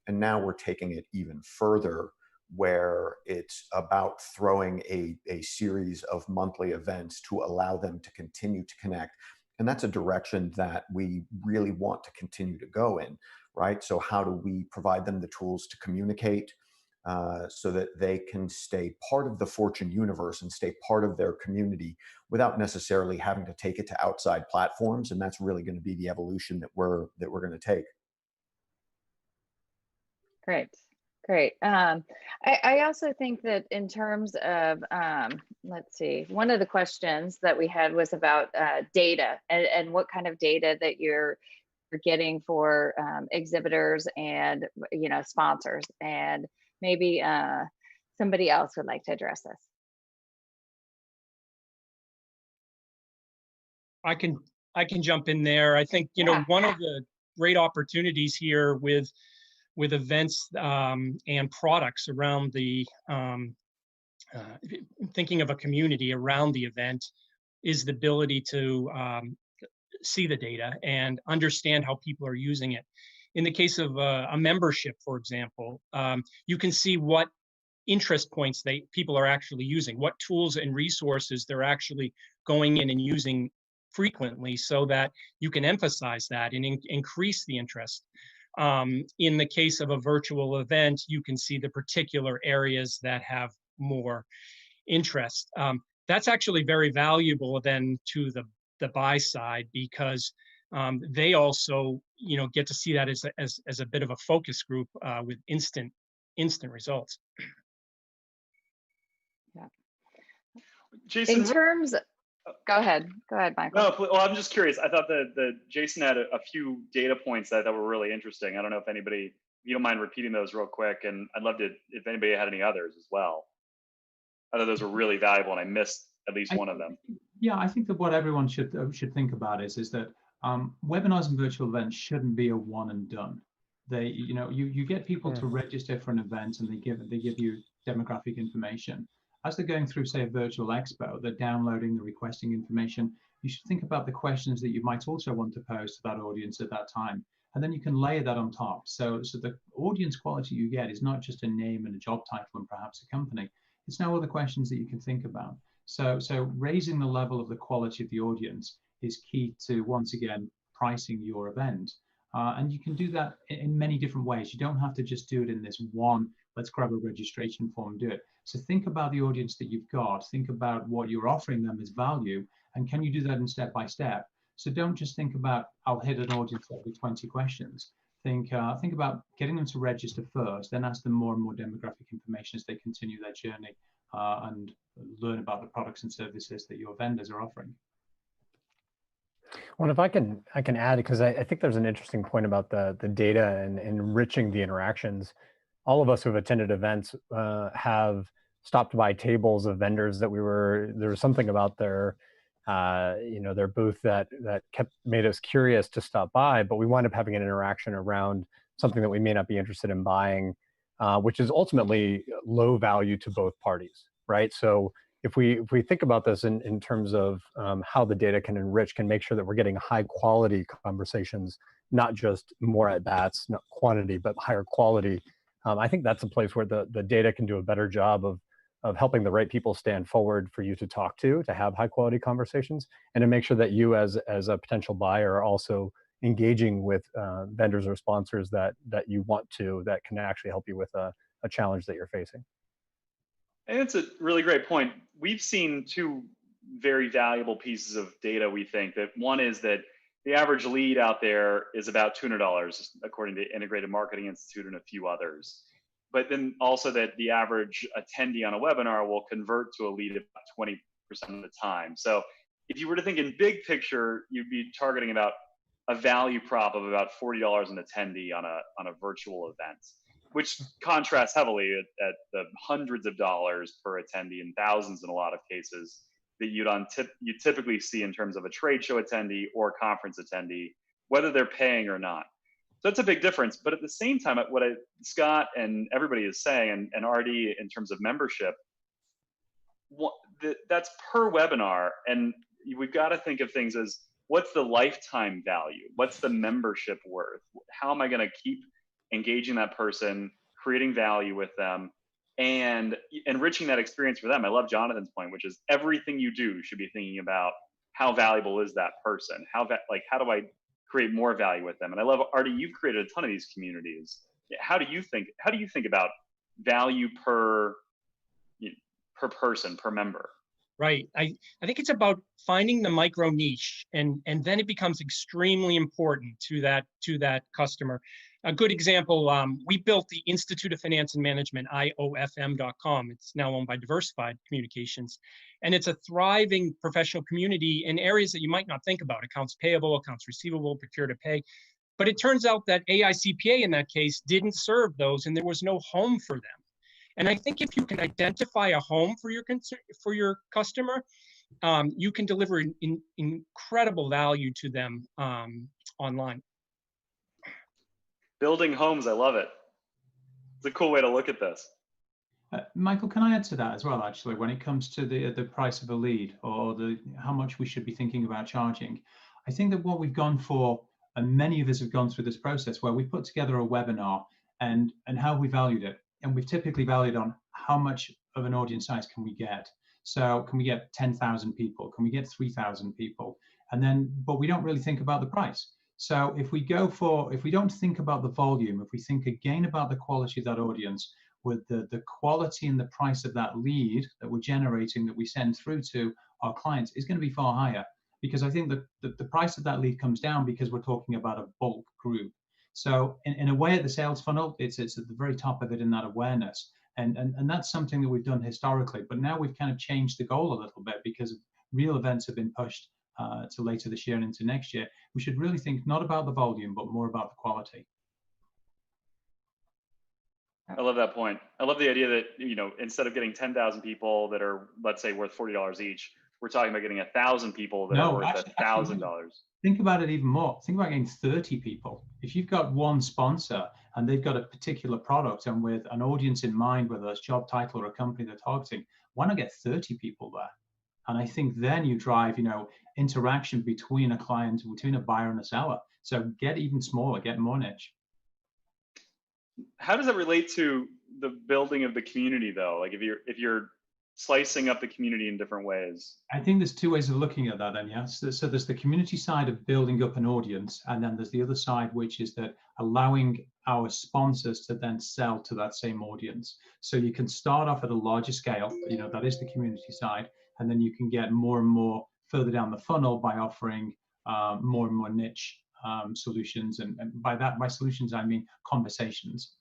And now we're taking it even further, where it's about throwing a series of monthly events to allow them to continue to connect. And that's a direction that we really want to continue to go in, right? So how do we provide them the tools to communicate so that they can stay part of the Fortune universe and stay part of their community without necessarily having to take it to outside platforms? And that's really going to be the evolution that we're going to take. Great. Great. I also think that in terms of, let's see, one of the questions that we had was about data and what kind of data that you're getting for exhibitors and, you know, sponsors, and maybe somebody else would like to address this. I can jump in there. I think, you know, one of the great opportunities here with events and products around the thinking of a community around the event is the ability to see the data and understand how people are using it. In the case of a membership, for example, you can see what interest points people are actually using, what tools and resources they're actually going in and using frequently, so that you can emphasize that and increase the interest. In the case of a virtual event, you can see the particular areas that have more interest. That's actually very valuable then to the buy side, because they also, you know, get to see that as a bit of a focus group with instant results. Yeah. Jason, in terms, go ahead, Michael. No, well, I'm just curious. I thought that Jason had a few data points that were really interesting. I don't know if anybody you don't mind repeating those real quick, and I'd love to, if anybody had any others as well. I thought those were really valuable, and I missed at least one of them. Yeah, I think that what everyone should think about is that webinars and virtual events shouldn't be a one and done. They, you get people to register for an event, and they give you demographic information. As they're going through, say, a virtual expo, they're downloading, they're requesting information. You should think about the questions that you might also want to pose to that audience at that time, and then you can layer that on top. So the audience quality you get is not just a name and a job title and perhaps a company. It's now other questions that you can think about. So raising the level of the quality of the audience is key to, once again, pricing your event. And you can do that in many different ways. You don't have to just do it in this one, let's grab a registration form and do it. So think about the audience that you've got. Think about what you're offering them as value. And can you do that in step by step? So don't just think about, I'll hit an audience with 20 questions. Think about getting them to register first, then ask them more and more demographic information as they continue their journey and learn about the products and services that your vendors are offering. Well, if I can add, because I think there's an interesting point about the data and enriching the interactions. All of us who have attended events have stopped by tables of vendors that there was something about their their booth that made us curious to stop by, but we wind up having an interaction around something that we may not be interested in buying, which is ultimately low value to both parties, right? So if we think about this in terms of how the data can enrich, can make sure that we're getting high quality conversations, not just more at bats, not quantity, but higher quality. I think that's a place where the data can do a better job of helping the right people stand forward for you to talk to have high quality conversations, and to make sure that you as a potential buyer are also engaging with vendors or sponsors that you want that can actually help you with a challenge that you're facing. And it's a really great point. We've seen two very valuable pieces of data, we think. That one is that the average lead out there is about $200, according to Integrated Marketing Institute and a few others. But then also that the average attendee on a webinar will convert to a lead about 20% of the time. So if you were to think in big picture, you'd be targeting about a value prop of about $40 an attendee on a virtual event, which contrasts heavily at the hundreds of dollars per attendee and thousands in a lot of cases that you typically see in terms of a trade show attendee or conference attendee, whether they're paying or not. So that's a big difference. But at the same time, Scott and everybody is saying, and RD in terms of membership, that's per webinar. And we've got to think of things as, what's the lifetime value? What's the membership worth? How am I going to keep engaging that person, creating value with them, and enriching that experience for them? I love Jonathan's point, which is everything you do should be thinking about how valuable is that person? How do I create more value with them? And I love, Artie, you've created a ton of these communities. How do you think about value per person, per member? Right. I think it's about finding the micro niche, and then it becomes extremely important to that customer. A good example, we built the Institute of Finance and Management, IOFM.com. It's now owned by Diversified Communications. And it's a thriving professional community in areas that you might not think about: accounts payable, accounts receivable, procure to pay. But it turns out that AICPA in that case didn't serve those, and there was no home for them. And I think if you can identify a home for your customer, you can deliver incredible value to them online. Building homes, I love it. It's a cool way to look at this. Michael, can I add to that as well, actually, when it comes to the price of a lead, or how much we should be thinking about charging? I think that what we've gone for, and many of us have gone through this process where we put together a webinar and how we valued it. And we've typically valued on how much of an audience size can we get. So can we get 10,000 people? Can we get 3,000 people? But we don't really think about the price. So if we don't think about the volume, if we think again about the quality of that audience, with the quality and the price of that lead that we're generating, that we send through to our clients, is going to be far higher. Because I think that the price of that lead comes down because we're talking about a bulk group. So in a way, at the sales funnel, it's at the very top of it in that awareness. And that's something that we've done historically. But now we've kind of changed the goal a little bit, because real events have been pushed to later this year and into next year. We should really think not about the volume, but more about the quality. I love that point. I love the idea that, instead of getting 10,000 people that are, let's say, worth $40 each, we're talking about getting 1,000 people that are No, worth $1,000. think about it even more. Think about getting 30 people. If you've got one sponsor and they've got a particular product and with an audience in mind, whether that's job title or a company they're targeting, why not get 30 people there? And I think then you drive, interaction between a client, between a buyer and a seller. So get even smaller, get more niche. How does that relate to the building of the community, though? Like if you're slicing up the community in different ways? I think there's two ways of looking at that then, yes. So there's the community side of building up an audience, and then there's the other side, which is that allowing our sponsors to then sell to that same audience. So you can start off at a larger scale, that is the community side, and then you can get more and more further down the funnel by offering more and more niche solutions. And by solutions, I mean conversations.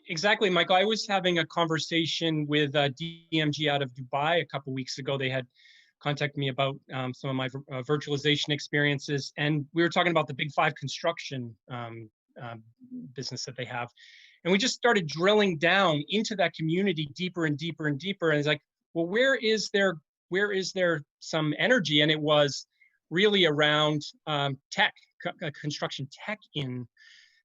Exactly, Michael. I was having a conversation with DMG out of Dubai a couple of weeks ago. They had contacted me about some of my virtualization experiences, and we were talking about the Big Five construction business that they have. And we just started drilling down into that community deeper and deeper and deeper. And it's like, well, where is there some energy? And it was really around tech, construction tech in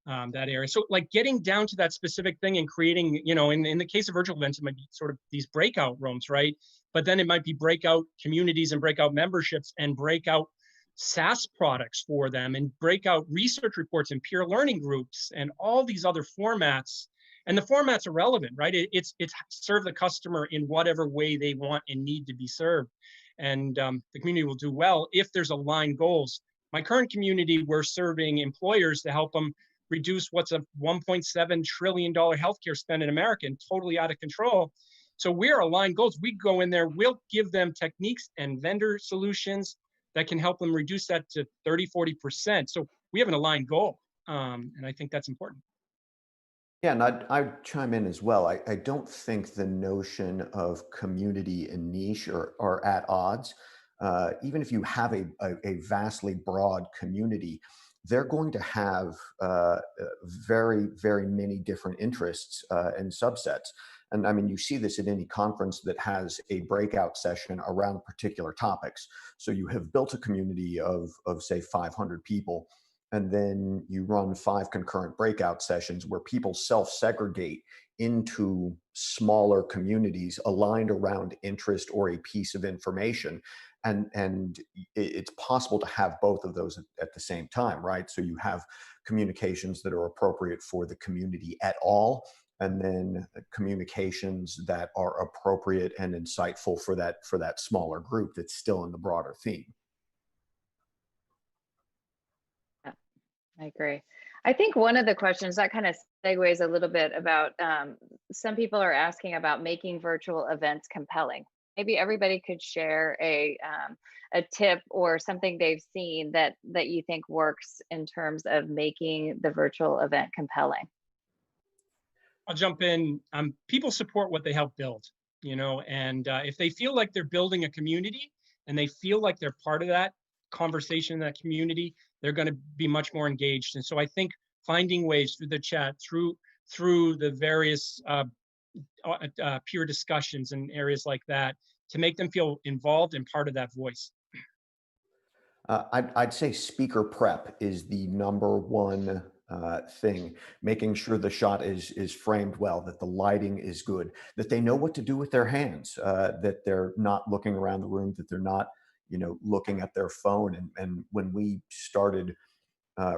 that area. So like getting down to that specific thing and creating, in the case of virtual events, it might be sort of these breakout rooms, right? But then it might be breakout communities and breakout memberships and breakout SaaS products for them and breakout research reports and peer learning groups and all these other formats. And the formats are relevant, right? It's serve the customer in whatever way they want and need to be served. And the community will do well if there's aligned goals. My current community, we're serving employers to help them reduce what's a $1.7 trillion healthcare spend in America and totally out of control. So we're aligned goals. We go in there, we'll give them techniques and vendor solutions that can help them reduce that to 30, 40%. So we have an aligned goal. And I think that's important. Yeah, and I'd chime in as well. I don't think the notion of community and niche are at odds. Even if you have a vastly broad community, they're going to have very, very many different interests and subsets. And I mean, you see this at any conference that has a breakout session around particular topics. So you have built a community of say 500 people, and then you run 5 concurrent breakout sessions where people self-segregate into smaller communities aligned around interest or a piece of information. And it's possible to have both of those at the same time, right? So you have communications that are appropriate for the community at all, and then communications that are appropriate and insightful for that smaller group that's still in the broader theme. Yeah, I agree. I think one of the questions that kind of segues a little bit about some people are asking about making virtual events compelling. Maybe everybody could share a tip or something they've seen that you think works in terms of making the virtual event compelling. I'll jump in. People support what they help build, and if they feel like they're building a community and they feel like they're part of that conversation in that community, they're going to be much more engaged. And so I think finding ways through the chat, through the various peer discussions and areas like that to make them feel involved and part of that voice. I'd say speaker prep is the number one thing, making sure the shot is framed well, that the lighting is good, that they know what to do with their hands, that they're not looking around the room, that they're not looking at their phone. And when we started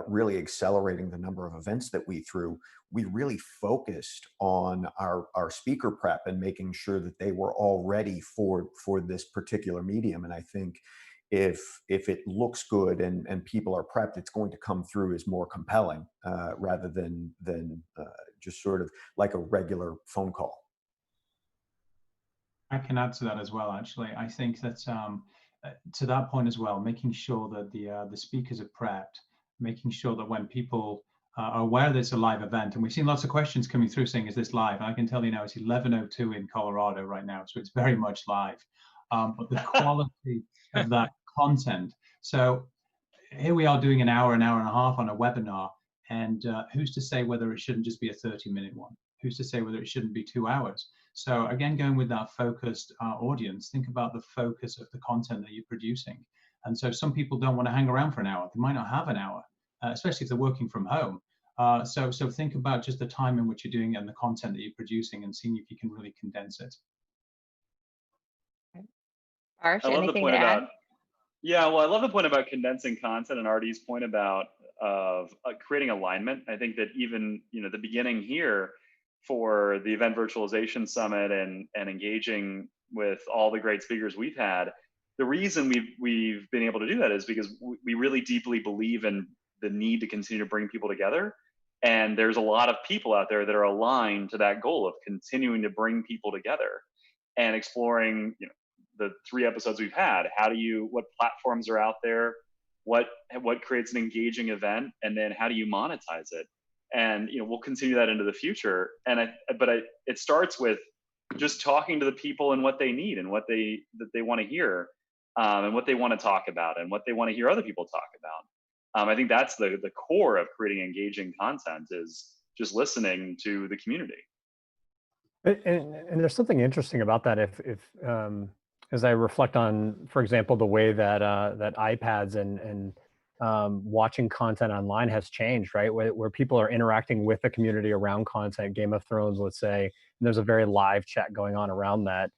really accelerating the number of events that we threw, we really focused on our speaker prep and making sure that they were all ready for this particular medium. And I think if it looks good and people are prepped, it's going to come through as more compelling rather than just sort of like a regular phone call. I can add to that as well, actually. I think that to that point as well, making sure that the speakers are prepped, making sure that when people are aware that it's a live event, and we've seen lots of questions coming through saying, is this live? And I can tell you now it's 11:02 in Colorado right now, so it's very much live. But the quality of that content. So here we are doing an hour and a half on a webinar, And who's to say whether it shouldn't just be a 30-minute one? Who's to say whether it shouldn't be 2 hours? So again, going with that focused audience, think about the focus of the content that you're producing. And so some people don't want to hang around for an hour. They might not have an hour, especially if they're working from home. So think about just the time in which you're doing it and the content that you're producing and seeing if you can really condense it. Arsh, I love the anything point to add? about, yeah, well, I love the point about condensing content and Artie's point about creating alignment. I think that even, the beginning here for the Event Virtualization Summit and engaging with all the great speakers we've had, the reason we've been able to do that is because we really deeply believe in the need to continue to bring people together. And there's a lot of people out there that are aligned to that goal of continuing to bring people together and exploring, the 3 episodes we've had. What platforms are out there? What creates an engaging event? And then how do you monetize it? And, we'll continue that into the future. But it starts with just talking to the people and what they need and what they want to hear, and what they want to talk about and what they want to hear other people talk about. I think that's the core of creating engaging content, is just listening to the community. And there's something interesting about that. If as I reflect on, for example, the way that that iPads and watching content online has changed, right? Where people are interacting with the community around content, Game of Thrones, let's say, and there's a very live chat going on around that.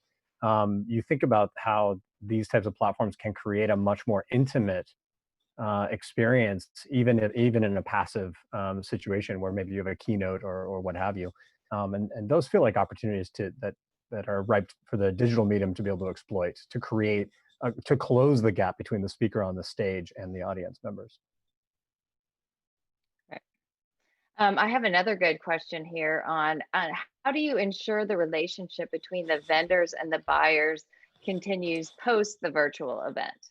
You think about how these types of platforms can create a much more intimate experience, even in a passive situation where maybe you have a keynote or what have you. And those feel like opportunities that are ripe for the digital medium to be able to exploit, to create, to close the gap between the speaker on the stage and the audience members. Right. I have another good question here on how do you ensure the relationship between the vendors and the buyers continues post the virtual event?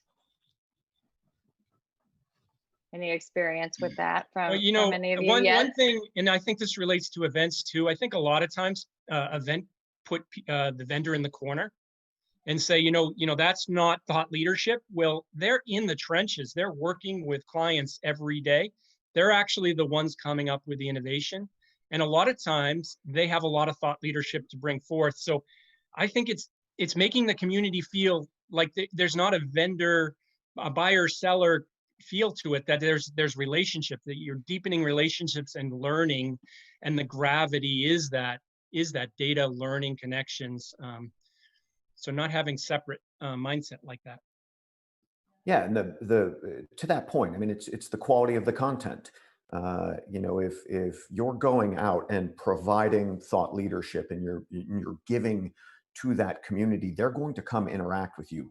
Any experience with that from any of you yet? One thing, and I think this relates to events too. I think a lot of times event put the vendor in the corner and say, that's not thought leadership. Well, they're in the trenches. They're working with clients every day. They're actually the ones coming up with the innovation. And a lot of times they have a lot of thought leadership to bring forth. So I think it's making the community feel like there's not a vendor, a buyer, seller feel to it, that there's relationship, that you're deepening relationships and learning, and the gravity is that data, learning, connections. So not having separate mindset like that. Yeah, and the to that point, I mean, it's the quality of the content. If you're going out and providing thought leadership and you're giving to that community, they're going to come interact with you.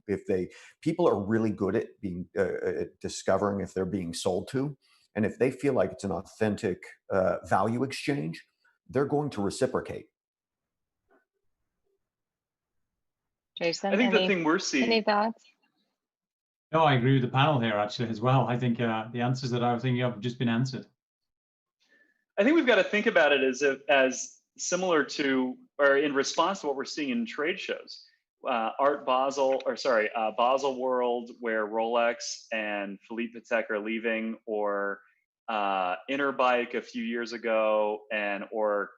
If people are really good at being discovering if they're being sold to, and if they feel like it's an authentic value exchange, they're going to reciprocate. Jason, I think the thing we're seeing. Any thoughts? No, I agree with the panel here actually as well. I think the answers that I was thinking of have just been answered. I think we've got to think about it as similar to, or in response to what we're seeing in trade shows. Basel World, where Rolex and Philippe Patek are leaving, or Interbike a few years ago, or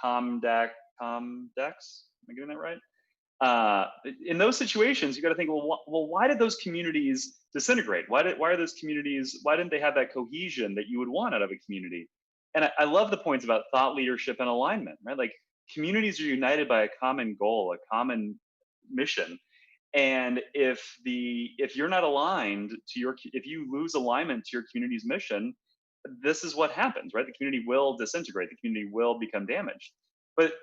Comdex. Am I getting that right? In those situations, you got to think, well, why did those communities disintegrate? Why didn't they have that cohesion that you would want out of a community? And I love the points about thought leadership and alignment, right? Like, communities are united by a common goal, a common mission. And if you're not aligned to if you lose alignment to your community's mission, this is what happens, right? The community will disintegrate. The community will become damaged. But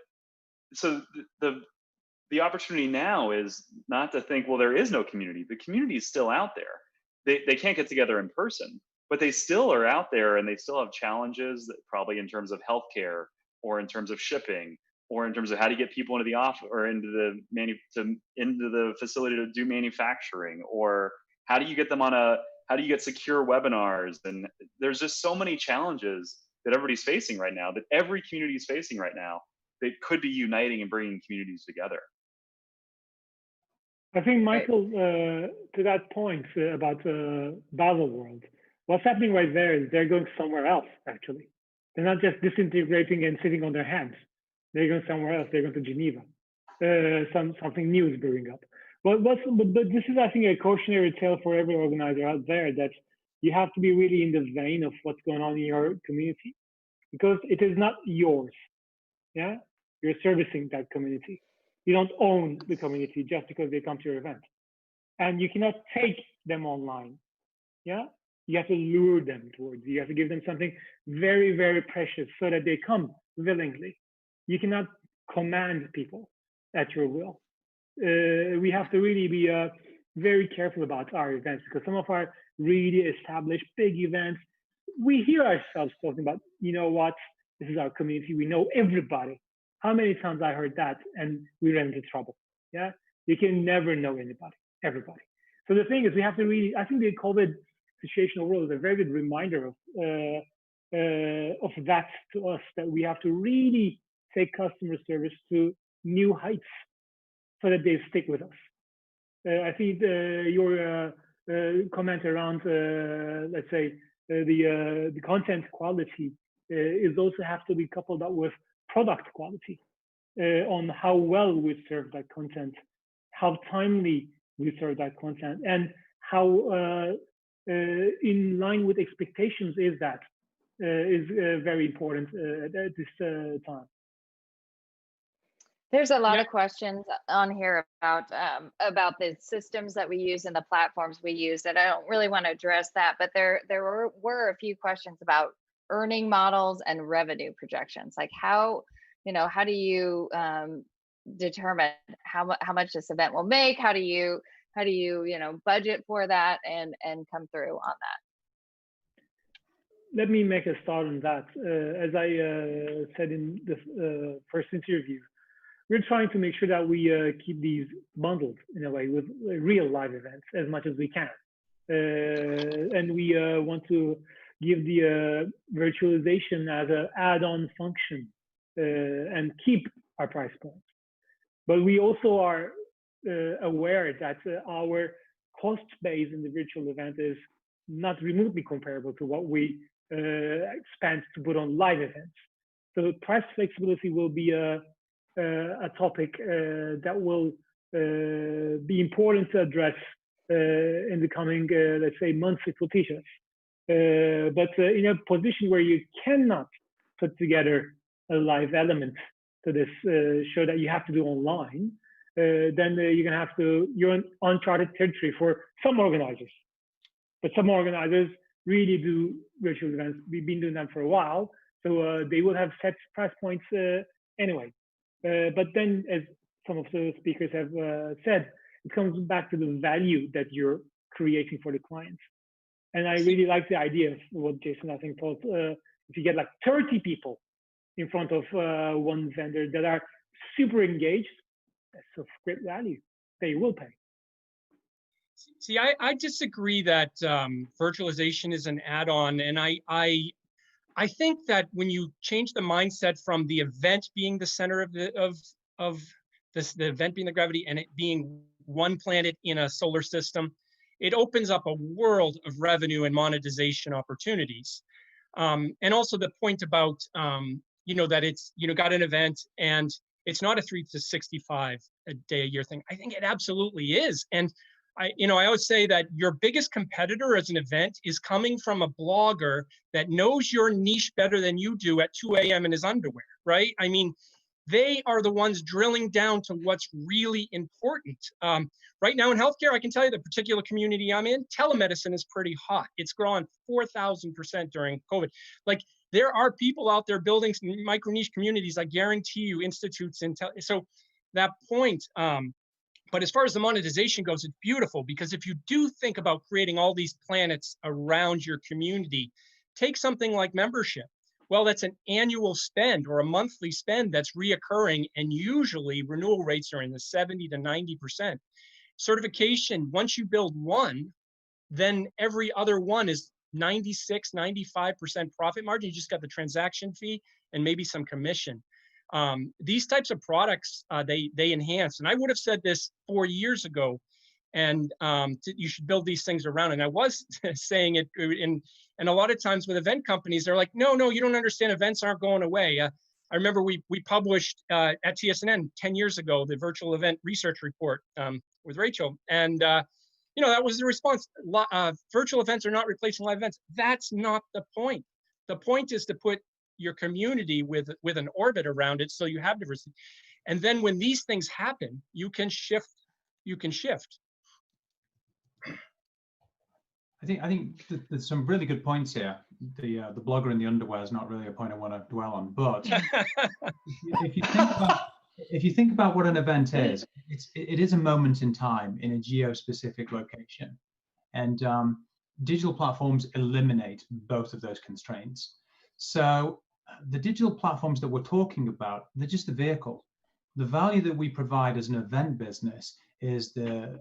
so the opportunity now is not to think, well, there is no community. The community is still out there. They can't get together in person, but they still are out there, and they still have challenges that probably in terms of healthcare, or in terms of shipping, or in terms of how to get people into the office or into the facility to do manufacturing, or how do you get them how do you get secure webinars? And there's just so many challenges that everybody's facing right now, that every community is facing right now, that could be uniting and bringing communities together. I think, Michael, to that point about Basel World, What's happening right there is they're going somewhere else, actually. They're not just disintegrating and sitting on their hands. They're going somewhere else. They're going to Geneva. Something new is brewing up. But this is, I think, a cautionary tale for every organizer out there, that you have to be really in the vein of what's going on in your community, because it is not yours. Yeah, you're servicing that community. You don't own the community just because they come to your event, and you cannot take them online. Yeah, you have to lure them towards you. You have to give them something very, very precious so that they come willingly. You cannot command people at your will. We have to really be very careful about our events, because some of our really established big events, we hear ourselves talking about, you know what, this is our community, we know everybody. How many times I heard that and we ran into trouble? Yeah, you can never know everybody. So the thing is, we have to really, I think the COVID situation overall is a very good reminder of that to us, that we have to really take customer service to new heights so that they stick with us. I think your comment around, let's say, the content quality is also have to be coupled up with product quality on how well we serve that content, how timely we serve that content, and how in line with expectations is that is very important at this time. There's a lot of questions on here about the systems that we use and the platforms we use, and I don't really want to address that, but there were a few questions about earning models and revenue projections. Like how do you determine how much this event will make? How do you budget for that and come through on that? Let me make a start on that. As I said in the first interview, we're trying to make sure that we keep these bundled in a way with real live events as much as we can. And we want to give the virtualization as an add-on function and keep our price points. But we also are aware that our cost base in the virtual event is not remotely comparable to what we spend to put on live events. So price flexibility will be a topic that will be important to address in the coming, let's say, months. It will teach us. But in a position where you cannot put together a live element to this show that you have to do online, then you're in uncharted territory for some organizers. But some organizers really do virtual events. We've been doing them for a while, so they will have set price points anyway. But then, as some of the speakers have said, it comes back to the value that you're creating for the clients. And I really like the idea of what Jason, I think, thought. If you get like 30 people in front of one vendor that are super engaged, that's of great value. They will pay. See, I disagree that virtualization is an add-on, and I think that when you change the mindset from the event being the center of the event being the gravity and it being one planet in a solar system, it opens up a world of revenue and monetization opportunities. And also the point about that it's got an event and it's not a 365 a day a year thing. I think it absolutely is. And I always say that your biggest competitor as an event is coming from a blogger that knows your niche better than you do at 2 a.m. in his underwear, right? I mean, they are the ones drilling down to what's really important. Right now in healthcare, I can tell you the particular community I'm in, telemedicine is pretty hot. It's grown 4,000% during COVID. Like, there are people out there building micro niche communities, I guarantee you, institutes. So that point, but as far as the monetization goes, it's beautiful, because if you do think about creating all these planets around your community, take something like membership. Well, that's an annual spend or a monthly spend that's reoccurring, and usually renewal rates are in the 70 to 90%. Certification, once you build one, then every other one is 96, 95% profit margin. You just got the transaction fee and maybe some commission. These types of products, they enhance. And I would have said this 4 years ago, and you should build these things around. And I was saying it and a lot of times with event companies, they're like, no, you don't understand. Events aren't going away. I remember we published at TSNN 10 years ago the virtual event research report with Rachel, and that was the response. Virtual events are not replacing live events. That's not the point. The point is to put your community with an orbit around it, so you have diversity. And then when these things happen, you can shift. I think there's some really good points here. The blogger in the underwear is not really a point I want to dwell on, but if you think about what an event is, it is a moment in time in a geo-specific location, and digital platforms eliminate both of those constraints. So the digital platforms that we're talking about, they're just a vehicle. The value that we provide as an event business is the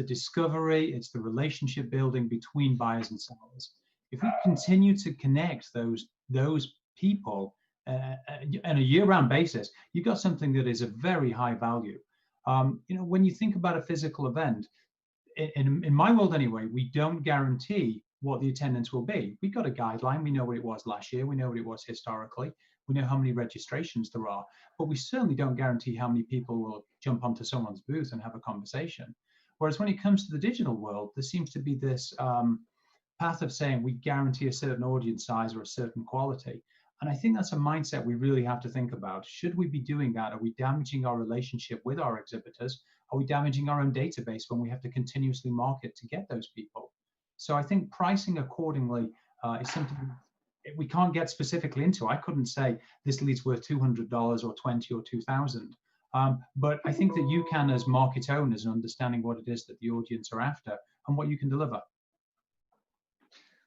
discovery, it's the relationship building between buyers and sellers. If we continue to connect those people on a year-round basis, you've got something that is of very high value. When you think about a physical event, in my world anyway, we don't guarantee what the attendance will be. We've got a guideline. We know what it was last year. We know what it was historically. We know how many registrations there are, but we certainly don't guarantee how many people will jump onto someone's booth and have a conversation. Whereas when it comes to the digital world, there seems to be this path of saying we guarantee a certain audience size or a certain quality. And I think that's a mindset we really have to think about. Should we be doing that? Are we damaging our relationship with our exhibitors? Are we damaging our own database when we have to continuously market to get those people? So I think pricing accordingly is something we can't get specifically into. I couldn't say this lead's worth $200 or $20 or $2,000. But I think that you can, as market owners, understanding what it is that the audience are after and what you can deliver.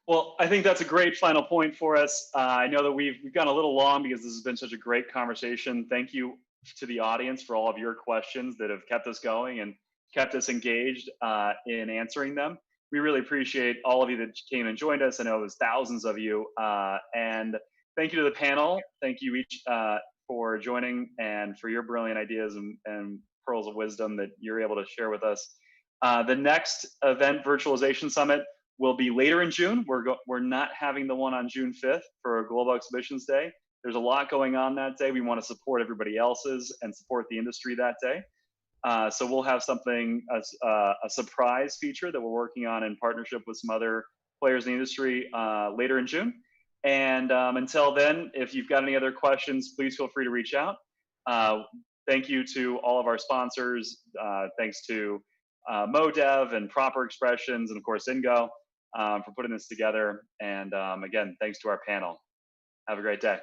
Well, I think that's a great final point for us. I know that we've gone a little long because this has been such a great conversation. Thank you to the audience for all of your questions that have kept us going and kept us engaged in answering them. We really appreciate all of you that came and joined us. I know it was thousands of you. And thank you to the panel. Thank you each for joining and for your brilliant ideas and pearls of wisdom that you're able to share with us. The next event, Virtualization Summit, will be later in June. We're not having the one on June 5th for Global Exhibitions Day. There's a lot going on that day. We want to support everybody else's and support the industry that day. So we'll have something, a surprise feature that we're working on in partnership with some other players in the industry later in June. And until then, if you've got any other questions, please feel free to reach out. Thank you to all of our sponsors. Thanks to MoDev and Proper Expressions, and of course, Ingo for putting this together. And again, thanks to our panel. Have a great day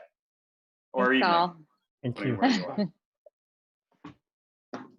or evening. Thank you. Where you are.